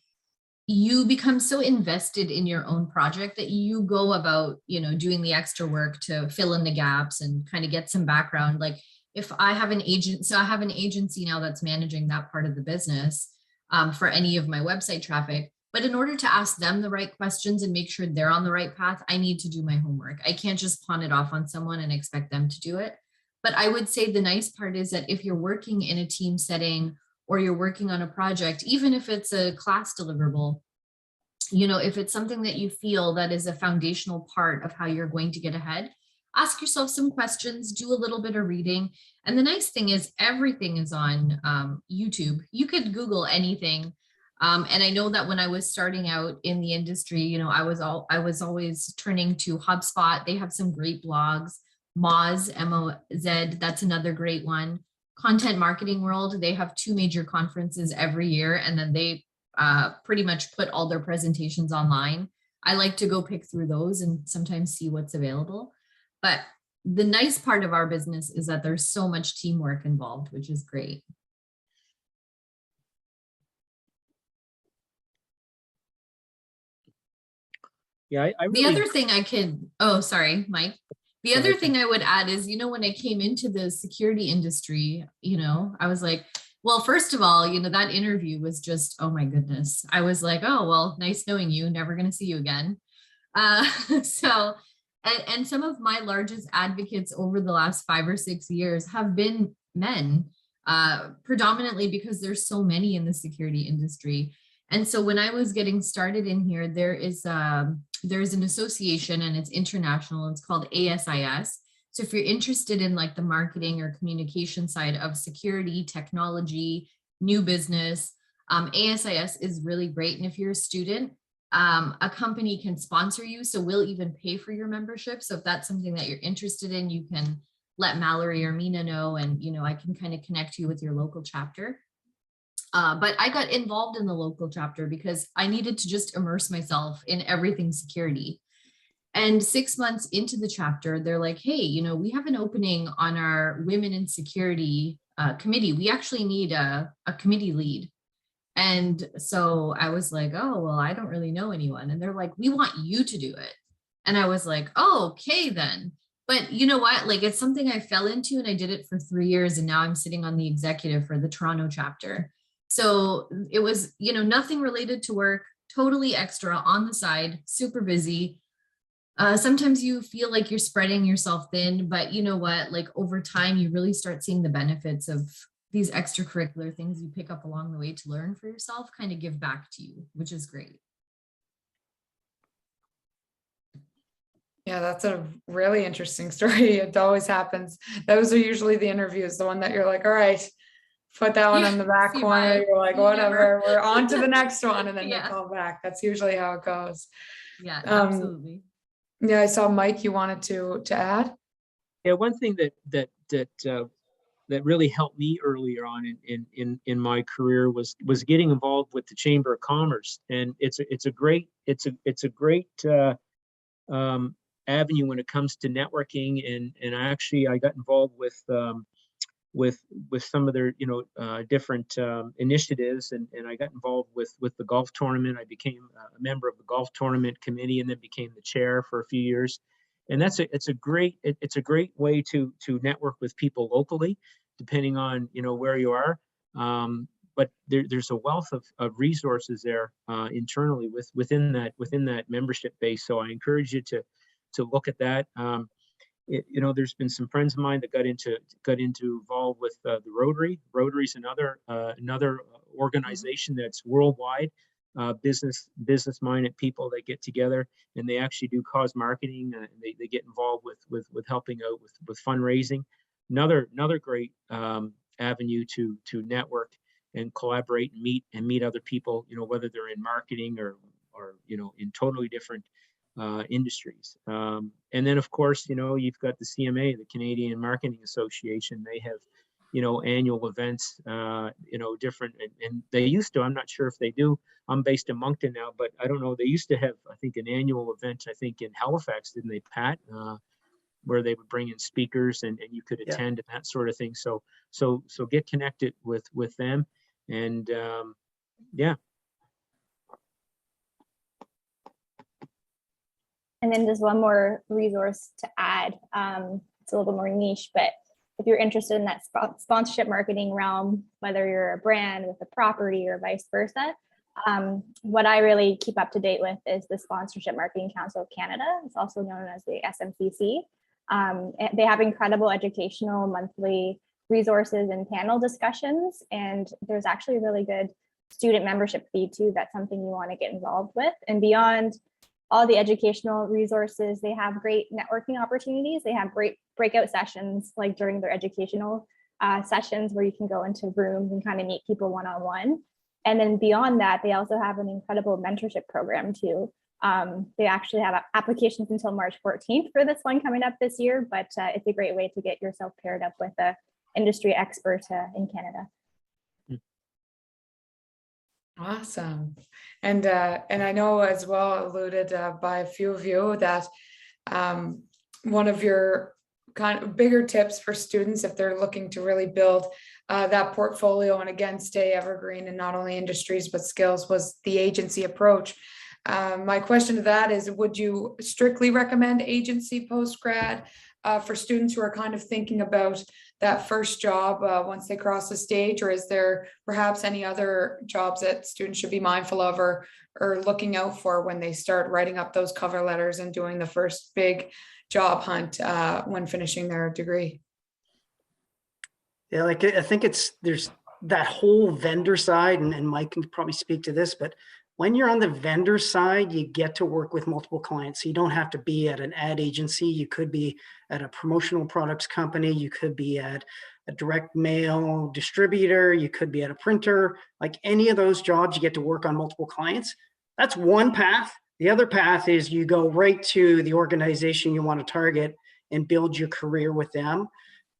you become so invested in your own project that you go about, doing the extra work to fill in the gaps and kind of get some background. Like, if I have an agent, so I have an agency now that's managing that part of the business for any of my website traffic. But in order to ask them the right questions and make sure they're on the right path, I need to do my homework. I can't just pawn it off on someone and expect them to do it. But I would say the nice part is that if you're working in a team setting or you're working on a project, even if it's a class deliverable, you know, if it's something that you feel that is a foundational part of how you're going to get ahead, ask yourself some questions, do a little bit of reading. And the nice thing is everything is on YouTube. You could Google anything. And I know that when I was starting out in the industry, you know, I was always turning to HubSpot. They have some great blogs. Moz, M-O-Z, that's another great one. Content Marketing World, they have 2 major conferences every year, and then they pretty much put all their presentations online. I like to go pick through those and sometimes see what's available. But the nice part of our business is that there's so much teamwork involved, which is great. Yeah, I The really, other thing I could, oh, sorry, Mike. The Go other ahead. thing I would add is, you know, when I came into the security industry, you know, I was like, well, first of all, you know, that interview was just, oh my goodness. I was like, oh, well, nice knowing you, never going to see you again. So, and some of my largest advocates over the last 5 or 6 years have been men, predominantly because there's so many in the security industry. And so when I was getting started in here, there's an association and it's international. It's called ASIS. So if you're interested in like the marketing or communication side of security, technology, new business, ASIS is really great. And if you're a student, a company can sponsor you. So we'll even pay for your membership. So if that's something that you're interested in, you can let Mallory or Mina know, and, you know, I can kind of connect you with your local chapter. But I got involved in the local chapter because I needed to just immerse myself in everything security. And 6 months into the chapter, they're like, hey, you know, we have an opening on our women in security committee. We actually need a committee lead. And so I was like, oh, well, I don't really know anyone. And they're like, we want you to do it. And I was like, oh, okay, then. But you know what? Like, it's something I fell into and I did it for 3 years. And now I'm sitting on the executive for the Toronto chapter. So it was, you know, nothing related to work, totally extra on the side, super busy. Sometimes you feel like you're spreading yourself thin, but you know what? Like over time, you really start seeing the benefits of these extracurricular things you pick up along the way to learn for yourself, kind of give back to you, which is great. Yeah, that's a really interesting story. It always happens. Those are usually the interviews, the one that you're like, all right, put that one on the back see, corner. bye. You're like, See you whatever, never. we're on to the next one. And then Yeah. they call back. That's usually how it goes. Yeah, absolutely. Yeah, I saw Mike, you wanted to add? yeah, one thing that really helped me earlier on in my career was getting involved with the Chamber of Commerce, and it's a great avenue when it comes to networking, and I got involved with some of their different initiatives, and I got involved with the golf tournament. I became a member of the golf tournament committee and then became the chair for a few years. And it's a great way to network with people locally, depending on where you are. But there's a wealth of resources there internally within that membership base. So I encourage you to look at that. There's been some friends of mine that got involved with the Rotary. Rotary is another organization that's worldwide. Business-minded people that get together and they actually do cause marketing. They get involved with helping out with fundraising. Another great avenue to network and collaborate and meet other people. Whether they're in marketing or in totally different industries. And then of course, you've got the CMA, the Canadian Marketing Association. They have, annual events, different, and they used to, I'm not sure if they do. I'm based in Moncton now, but I don't know. They used to have, I think, an annual event, I think in Halifax, didn't they, Pat? Where they would bring in speakers and you could attend and that sort of thing. So get connected with them. And yeah. And then there's one more resource to add. It's a little bit more niche, but if you're interested in that sponsorship marketing realm, whether you're a brand with a property or vice versa, what I really keep up to date with is the Sponsorship Marketing Council of Canada. It's also known as the SMCC. They have incredible educational monthly resources and panel discussions, and there's actually a really good student membership fee too. That's something you want to get involved with. And beyond all the educational resources, they have great networking opportunities. They have great breakout sessions, like during their educational sessions, where you can go into rooms and kind of meet people one-on-one. And then beyond that, they also have an incredible mentorship program too. They actually have applications until March 14th for this one coming up this year, but it's a great way to get yourself paired up with an industry expert in Canada. Awesome. And I know as well alluded by a few of you that one of your kind of bigger tips for students if they're looking to really build that portfolio and again stay evergreen in not only industries but skills was the agency approach. My question to that is, would you strictly recommend agency post-grad for students who are kind of thinking about that first job once they cross the stage, or is there perhaps any other jobs that students should be mindful of or looking out for when they start writing up those cover letters and doing the first big job hunt when finishing their degree? Yeah, like I think there's that whole vendor side, and Mike can probably speak to this, but when you're on the vendor side, you get to work with multiple clients. So you don't have to be at an ad agency. You could be at a promotional products company. You could be at a direct mail distributor. You could be at a printer. Like any of those jobs, you get to work on multiple clients. That's one path. The other path is you go right to the organization you want to target and build your career with them.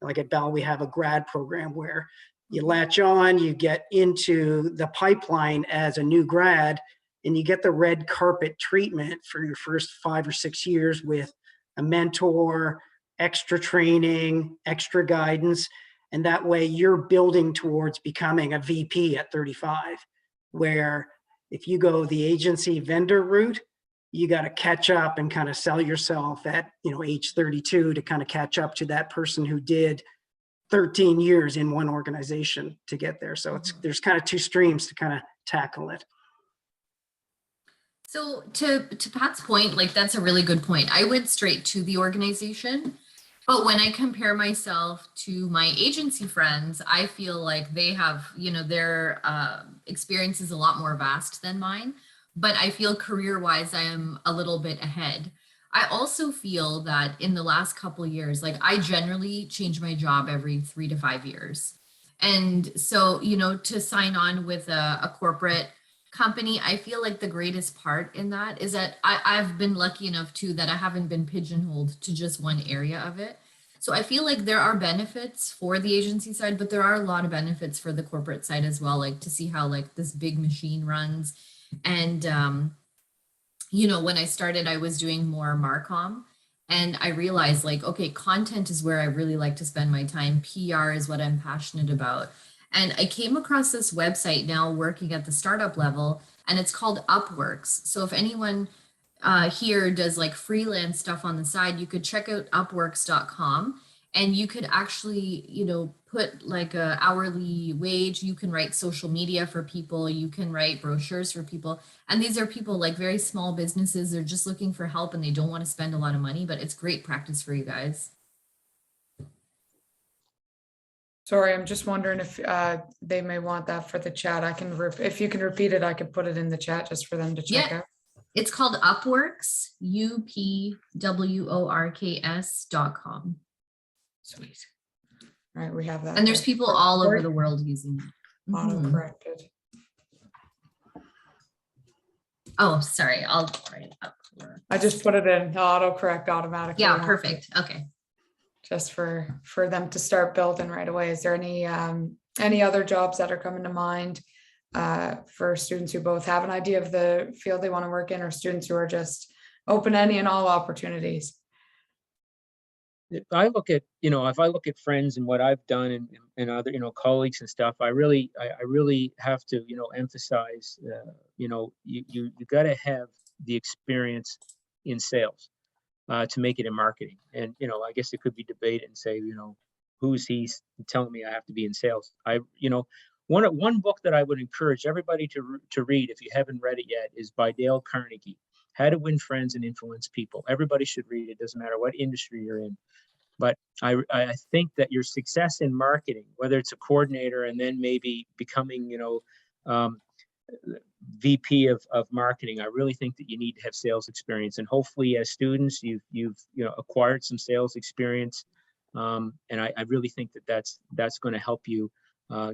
Like at Bell, we have a grad program where you latch on, you get into the pipeline as a new grad, and you get the red carpet treatment for your first 5 or 6 years with a mentor, extra training, extra guidance. And that way you're building towards becoming a VP at 35, where if you go the agency vendor route, you got to catch up and kind of sell yourself at, age 32 to kind of catch up to that person who did 13 years in one organization to get there. So there's kind of two streams to kind of tackle it. So to Pat's point, like that's a really good point. I went straight to the organization, but when I compare myself to my agency friends, I feel like they have, their experience is a lot more vast than mine, but I feel career-wise, I am a little bit ahead. I also feel that in the last couple of years, like I generally change my job every 3 to 5 years. And so, to sign on with a corporate company, I feel like the greatest part in that is that I've been lucky enough too that I haven't been pigeonholed to just one area of it. So I feel like there are benefits for the agency side, but there are a lot of benefits for the corporate side as well, like to see how like this big machine runs. And, when I started, I was doing more Marcom, and I realized like, okay, content is where I really like to spend my time. PR is what I'm passionate about. And I came across this website now working at the startup level, and it's called Upworks. So if anyone here does like freelance stuff on the side, you could check out upworks.com, and you could actually, put like a hourly wage. You can write social media for people. You can write brochures for people. And these are people like very small businesses. They're just looking for help and they don't want to spend a lot of money, but it's great practice for you guys. Sorry, I'm just wondering if they may want that for the chat. I can, if you can repeat it, I could put it in the chat just for them to check out. It's called Upworks, UPWORKS.com. Sweet. All right, we have that. And there's people all over the world using it. Auto-corrected. Oh, sorry. I'll write it up. I just put it in autocorrect automatically. Yeah, perfect. Okay. Just for them to start building right away. Is there any other jobs that are coming to mind for students who both have an idea of the field they want to work in, or students who are just open any and all opportunities? If I look at, if I look at friends and what I've done and other, colleagues and stuff, I really have to, emphasize, you got to have the experience in sales to make it in marketing. And, I guess it could be debated and say, who's he telling me I have to be in sales? One book that I would encourage everybody to read, if you haven't read it yet, is by Dale Carnegie, How to Win Friends and Influence People. Everybody should read it. Doesn't matter what industry you're in. But I think that your success in marketing, whether it's a coordinator and then maybe becoming, VP of marketing, I really think that you need to have sales experience. And hopefully as students, you've acquired some sales experience. And I really think that that's going to help you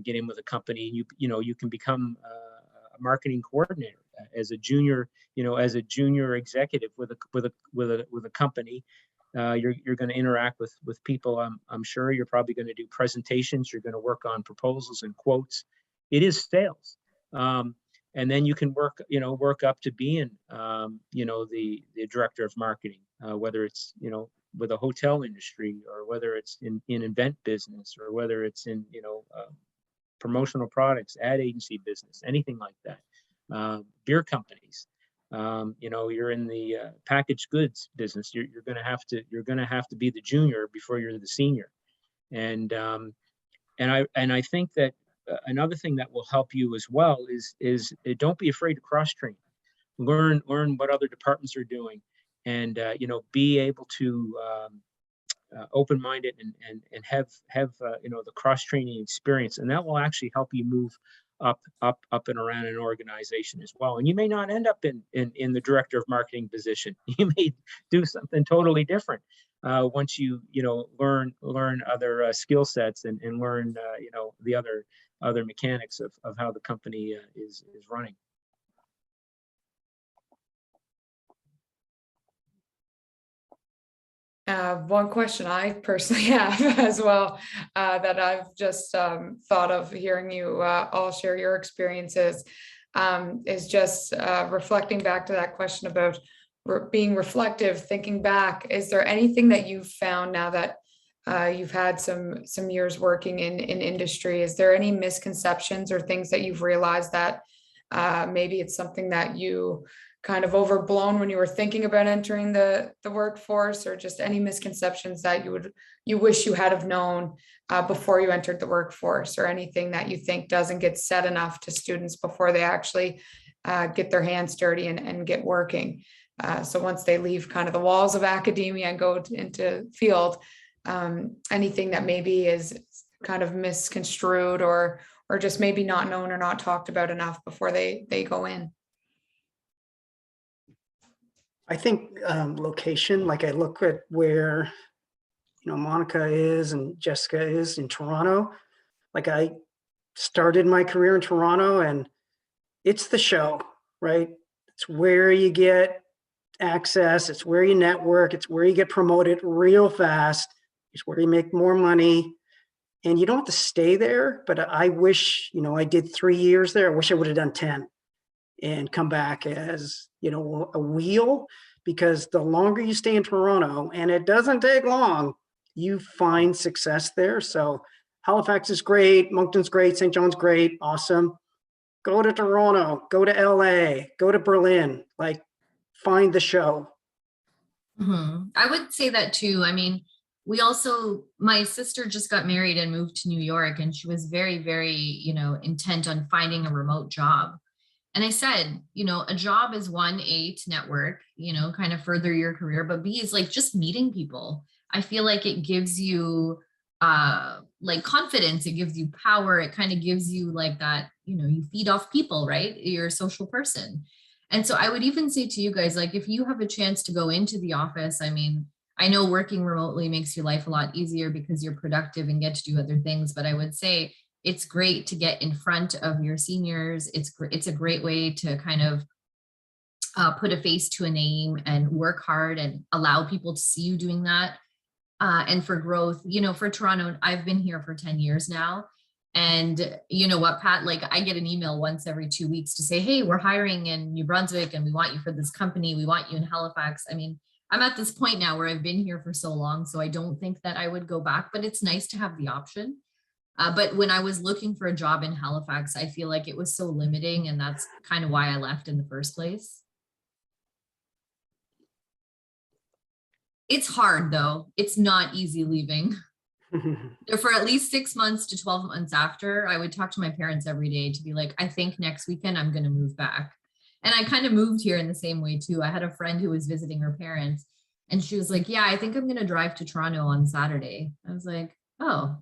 get in with a company. You can become a marketing coordinator as a junior, executive with a company. You're going to interact with people. I'm sure you're probably going to do presentations. You're going to work on proposals and quotes. It is sales. And then you can work up to being, the director of marketing, whether it's, with a hotel industry, or whether it's in event business, or whether it's in, promotional products, ad agency business, anything like that. Beer companies. You're in the packaged goods business. You're going to have to be the junior before you're the senior. And I think that another thing that will help you as well is don't be afraid to cross train. Learn what other departments are doing, and be able to open-minded and have the cross-training experience, and that will actually help you move up and around an organization as well. And you may not end up in the director of marketing position. You may do something totally different once you learn other skill sets and learn the other mechanics of how the company is running. One question I personally have as well, that I've just thought of hearing you all share your experiences, is just reflecting back to that question about being reflective, thinking back. Is there anything that you've found now that you've had some years working in industry? Is there any misconceptions or things that you've realized that maybe it's something that you kind of overblown when you were thinking about entering the workforce, or just any misconceptions that you wish you had have known before you entered the workforce, or anything that you think doesn't get said enough to students before they actually get their hands dirty and get working? So once they leave kind of the walls of academia and go into field, anything that maybe is kind of misconstrued or just maybe not known or not talked about enough before they go in? I think location, like I look at where, Monika is and Jessica is in Toronto. Like I started my career in Toronto, and it's the show, right? It's where you get access. It's where you network. It's where you get promoted real fast. It's where you make more money. And you don't have to stay there, but I wish, I did 3 years there. I wish I would have done 10 and come back as, a wheel, because the longer you stay in Toronto, and it doesn't take long, you find success there. So Halifax is great. Moncton's great. St. John's great. Awesome. Go to Toronto, go to LA, go to Berlin, like find the show. Mm-hmm. I would say that too. I mean, my sister just got married and moved to New York, and she was very, very, intent on finding a remote job. And I said, a job is 1A, to network, kind of further your career, but B is like just meeting people. I feel like it gives you like confidence, it gives you power, it kind of gives you like that, you feed off people, right? You're a social person. And so I would even say to you guys, like, if you have a chance to go into the office, I mean, I know working remotely makes your life a lot easier because you're productive and get to do other things, but I would say it's great to get in front of your seniors. It's a great way to kind of put a face to a name and work hard and allow people to see you doing that. And for growth, for Toronto, I've been here for 10 years now. And you know what, Pat, like I get an email once every 2 weeks to say, hey, we're hiring in New Brunswick and we want you for this company. We want you in Halifax. I mean, I'm at this point now where I've been here for so long, so I don't think that I would go back, but it's nice to have the option. But when I was looking for a job in Halifax, I feel like it was so limiting, and that's kind of why I left in the first place. It's hard though. It's not easy leaving. For at least 6 months to 12 months after, I would talk to my parents every day to be like, I think next weekend I'm going to move back. And I kind of moved here in the same way too. I had a friend who was visiting her parents and she was like, yeah, I think I'm going to drive to Toronto on Saturday. I was like, oh,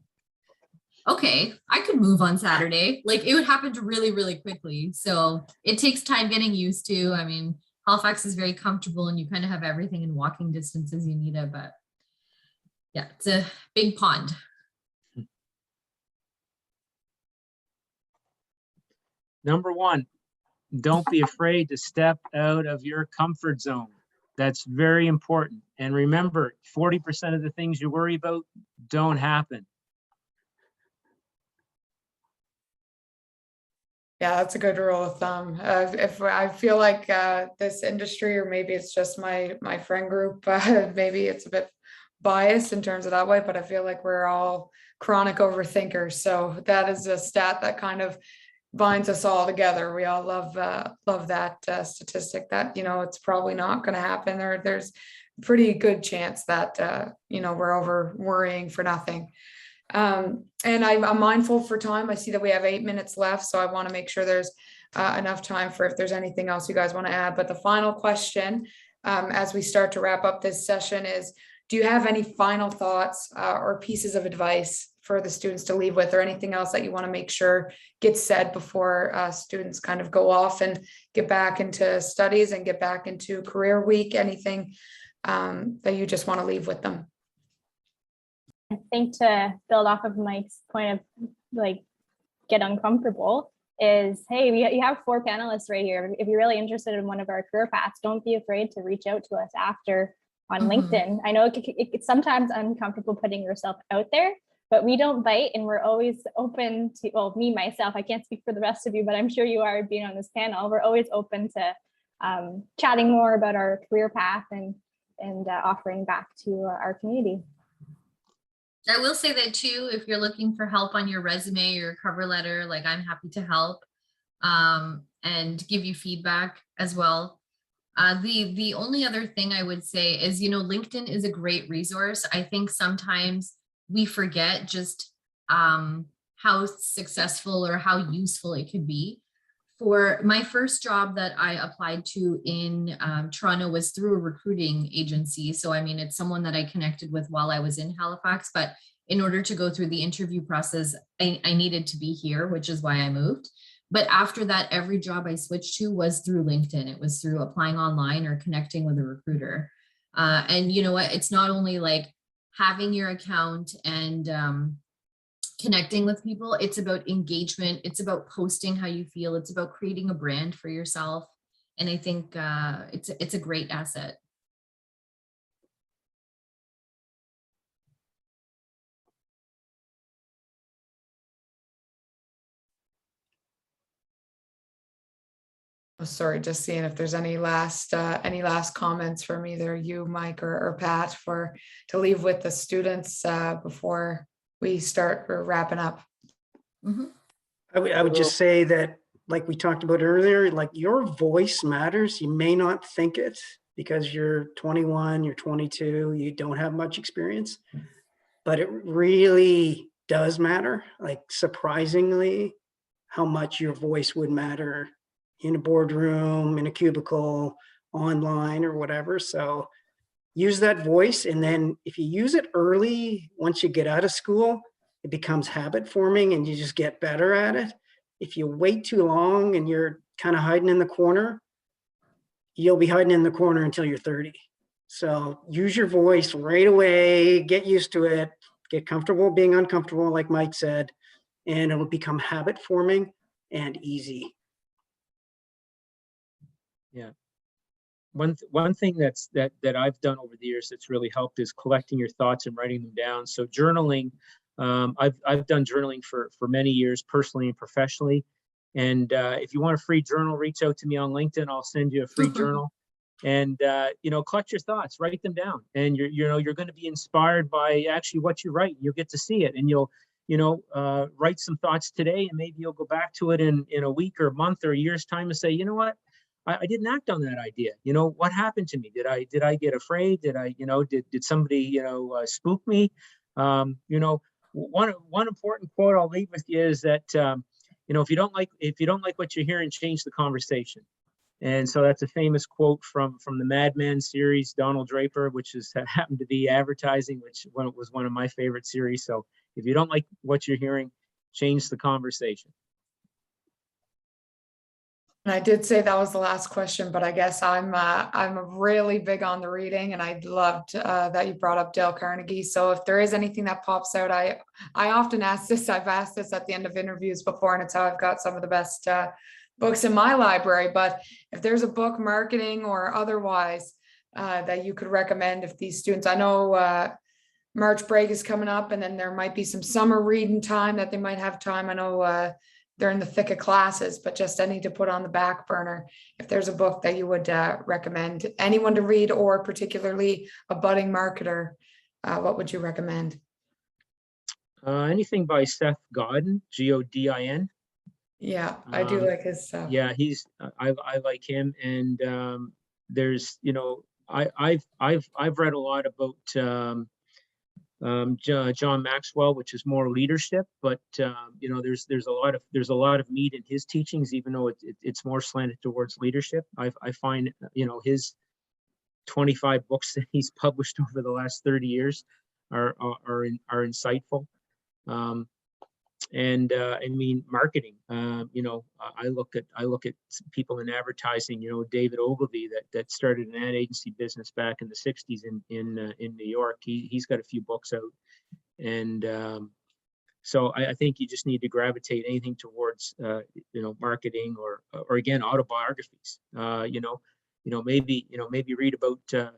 okay, I could move on Saturday. Like it would happen really, really quickly. So it takes time getting used to. I mean, Halifax is very comfortable and you kind of have everything in walking distance as you need it, but yeah, it's a big pond. Number one, don't be afraid to step out of your comfort zone. That's very important. And remember, 40% of the things you worry about don't happen. Yeah, that's a good rule of thumb. If I feel like this industry, or maybe it's just my friend group, maybe it's a bit biased in terms of that way, but I feel like we're all chronic overthinkers. So that is a stat that kind of binds us all together. We all love that statistic that, it's probably not going to happen, or there's a pretty good chance that, we're over worrying for nothing. And I'm mindful for time. I see that we have 8 minutes left, so I want to make sure there's enough time for if there's anything else you guys want to add. But the final question, as we start to wrap up this session, is do you have any final thoughts or pieces of advice for the students to leave with, or anything else that you want to make sure gets said before students kind of go off and get back into studies and get back into career week? Anything that you just want to leave with them? I think to build off of Mike's point of like, get uncomfortable is, hey, you have 4 panelists right here. If you're really interested in one of our career paths, don't be afraid to reach out to us after on LinkedIn. I know it's sometimes uncomfortable putting yourself out there, but we don't bite, and we're always open to, well, me, myself, I can't speak for the rest of you, but I'm sure you are being on this panel. We're always open to chatting more about our career path and offering back to our community. I will say that too, if you're looking for help on your resume or your cover letter, like I'm happy to help and give you feedback as well. The only other thing I would say is, LinkedIn is a great resource. I think sometimes we forget just how successful or how useful it could be. For my first job that I applied to in Toronto was through a recruiting agency. So, I mean, it's someone that I connected with while I was in Halifax, but in order to go through the interview process, I needed to be here, which is why I moved. But after that, every job I switched to was through LinkedIn. It was through applying online or connecting with a recruiter. And you know what? It's not only like having your account and connecting with people, it's about engagement, it's about posting how you feel, it's about creating a brand for yourself. And I think it's a great asset. Oh, sorry, just seeing if there's any last comments from either you, Mike, or Pat, to leave with the students before we start wrapping up. Mm-hmm. I would just say that, like we talked about earlier, like your voice matters. You may not think it because you're 21, you're 22, you don't have much experience, but it really does matter. Like surprisingly, how much your voice would matter in a boardroom, in a cubicle, online, or whatever. So use that voice. And then if you use it early, once you get out of school, it becomes habit forming and you just get better at it. If you wait too long and you're kind of hiding in the corner, you'll be hiding in the corner until you're 30. So use your voice right away, get used to it, get comfortable being uncomfortable, like Mike said, and it'll become habit forming and easy. Yeah. One thing that I've done over the years that's really helped is collecting your thoughts and writing them down. So journaling, I've done journaling for many years, personally and professionally. And if you want a free journal, reach out to me on LinkedIn. I'll send you a free journal. And collect your thoughts, write them down. And you're going to be inspired by actually what you write. You'll get to see it, and you'll write some thoughts today, and maybe you'll go back to it in a week or a month or a year's time and say, you know what? I didn't act on that idea. What happened to me? Did I get afraid? Did somebody, spook me? You know, one important quote I'll leave with you is that you know, if you don't like what you're hearing, change the conversation. And so that's a famous quote from the Mad Men series, Donald Draper, which is happened to be advertising, which was one of my favorite series. So if you don't like what you're hearing, change the conversation. And I did say that was the last question, but I guess I'm really big on the reading, and I loved that you brought up Dale Carnegie. So if there is anything that pops out, I often ask this. I've asked this at the end of interviews before, and it's how I've got some of the best books in my library. But if there's a book, marketing or otherwise, that you could recommend, if these students, I know March break is coming up, and then there might be some summer reading time that they might have time. I know they're in the thick of classes, but just any to put on the back burner. If there's a book that you would recommend anyone to read, or particularly a budding marketer, what would you recommend? Anything by Seth Godin, Godin. Yeah, I do like his stuff. Yeah, I like him, and there's, you know, I've read a lot about John Maxwell, which is more leadership, but you know, there's a lot of meat in his teachings, even though it's more slanted towards leadership. I find, you know, his 25 books that he's published over the last 30 years are insightful. And I mean, marketing, you know, I look at people in advertising, you know, David Ogilvy that started an ad agency business back in the 60s in New York. He's got a few books out. And so I think you just need to gravitate anything towards, you know, marketing or again, autobiographies. You know, maybe read about,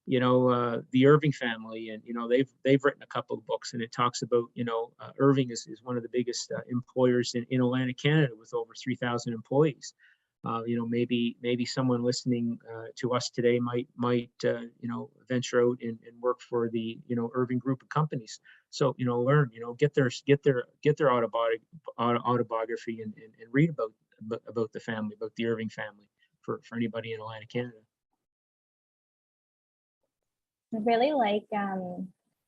you know, the Irving family, and, you know, they've written a couple of books, and it talks about, you know, Irving is one of the biggest employers in Atlantic Canada with over 3,000 employees. You know, maybe someone listening to us today might you know, venture out and work for the, you know, Irving group of companies. So, you know, learn, you know, get their autobiography and read about the family, about the Irving family, for anybody in Atlantic Canada. I really like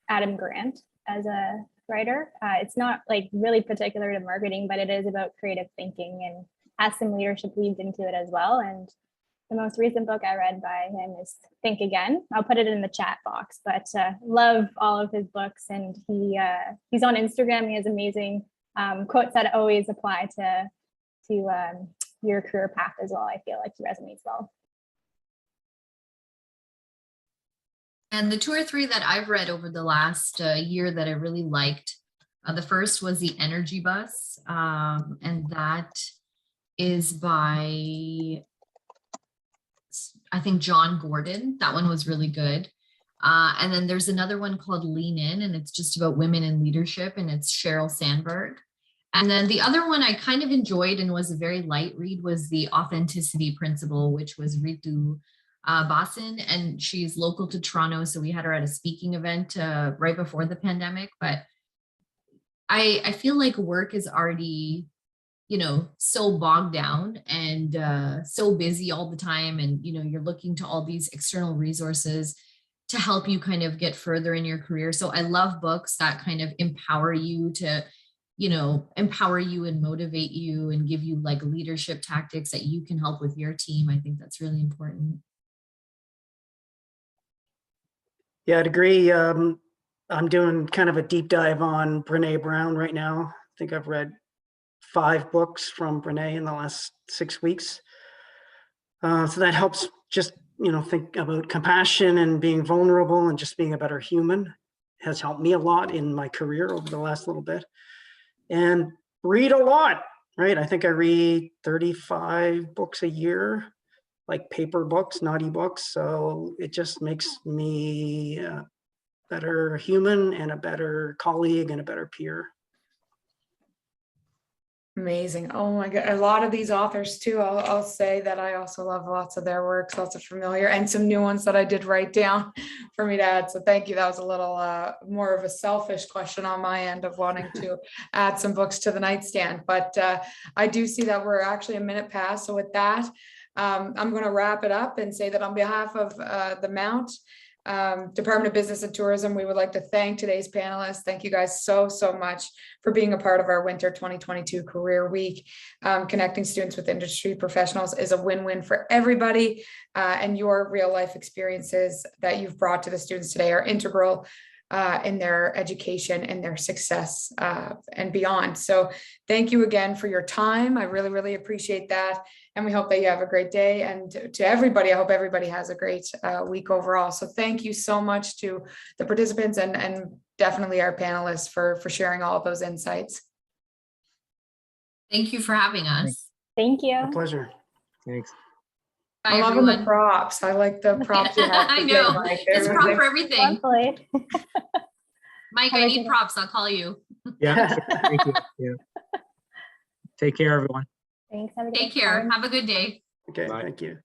Adam Grant as a writer. It's not like really particular to marketing, but it is about creative thinking and has some leadership weaved into it as well. And the most recent book I read by him is Think Again. I'll put it in the chat box, but love all of his books. And he's on Instagram. He has amazing quotes that always apply to your career path as well. I feel like he resonates well. And the two or three that I've read over the last year that I really liked, the first was The Energy Bus, and that is by, I think, John Gordon. That one was really good. And then there's another one called Lean In, and it's just about women in leadership, and it's Sheryl Sandberg. And then the other one I kind of enjoyed and was a very light read was The Authenticity Principle, which was Ritu Basin, and she's local to Toronto. So we had her at a speaking event right before the pandemic. But I feel like work is already, you know, so bogged down and so busy all the time. And, you know, you're looking to all these external resources to help you kind of get further in your career. So I love books that kind of empower you to, you know, empower you and motivate you and give you like leadership tactics that you can help with your team. I think that's really important. Yeah, I'd agree. I'm doing kind of a deep dive on Brené Brown right now. I think I've read 5 books from Brené in the last 6 weeks. So that helps just, you know, think about compassion and being vulnerable and just being a better human. Has helped me a lot in my career over the last little bit. And read a lot, right? I think I read 35 books a year, like paper books, not ebooks. So it just makes me a better human and a better colleague and a better peer. Amazing. Oh my God. A lot of these authors too, I'll say that I also love lots of their works, lots of familiar and some new ones that I did write down for me to add. So thank you. That was a little more of a selfish question on my end of wanting to add some books to the nightstand. But I do see that we're actually a minute past. So with that, I'm going to wrap it up and say that on behalf of the Mount, Department of Business and Tourism, we would like to thank today's panelists. Thank you guys so much for being a part of our Winter 2022 Career Week. Connecting students with industry professionals is a win-win for everybody, and your real life experiences that you've brought to the students today are integral in their education and their success and beyond. So thank you again for your time. I really appreciate that. And we hope that you have a great day. And to everybody, I hope everybody has a great week overall. So thank you so much to the participants and definitely our panelists for sharing all of those insights. Thank you for having us. Thank you. A pleasure. Thanks. Bye, I'm loving everyone. the props. I like the props you have. I know. Like, It's prop for everything. Lovely. Mike, I need props. I'll call you. Yeah, sure. Thank you. Yeah. Take care, everyone. Thanks. Have a good Take care. time. Have a good day. Okay, Bye. thank you.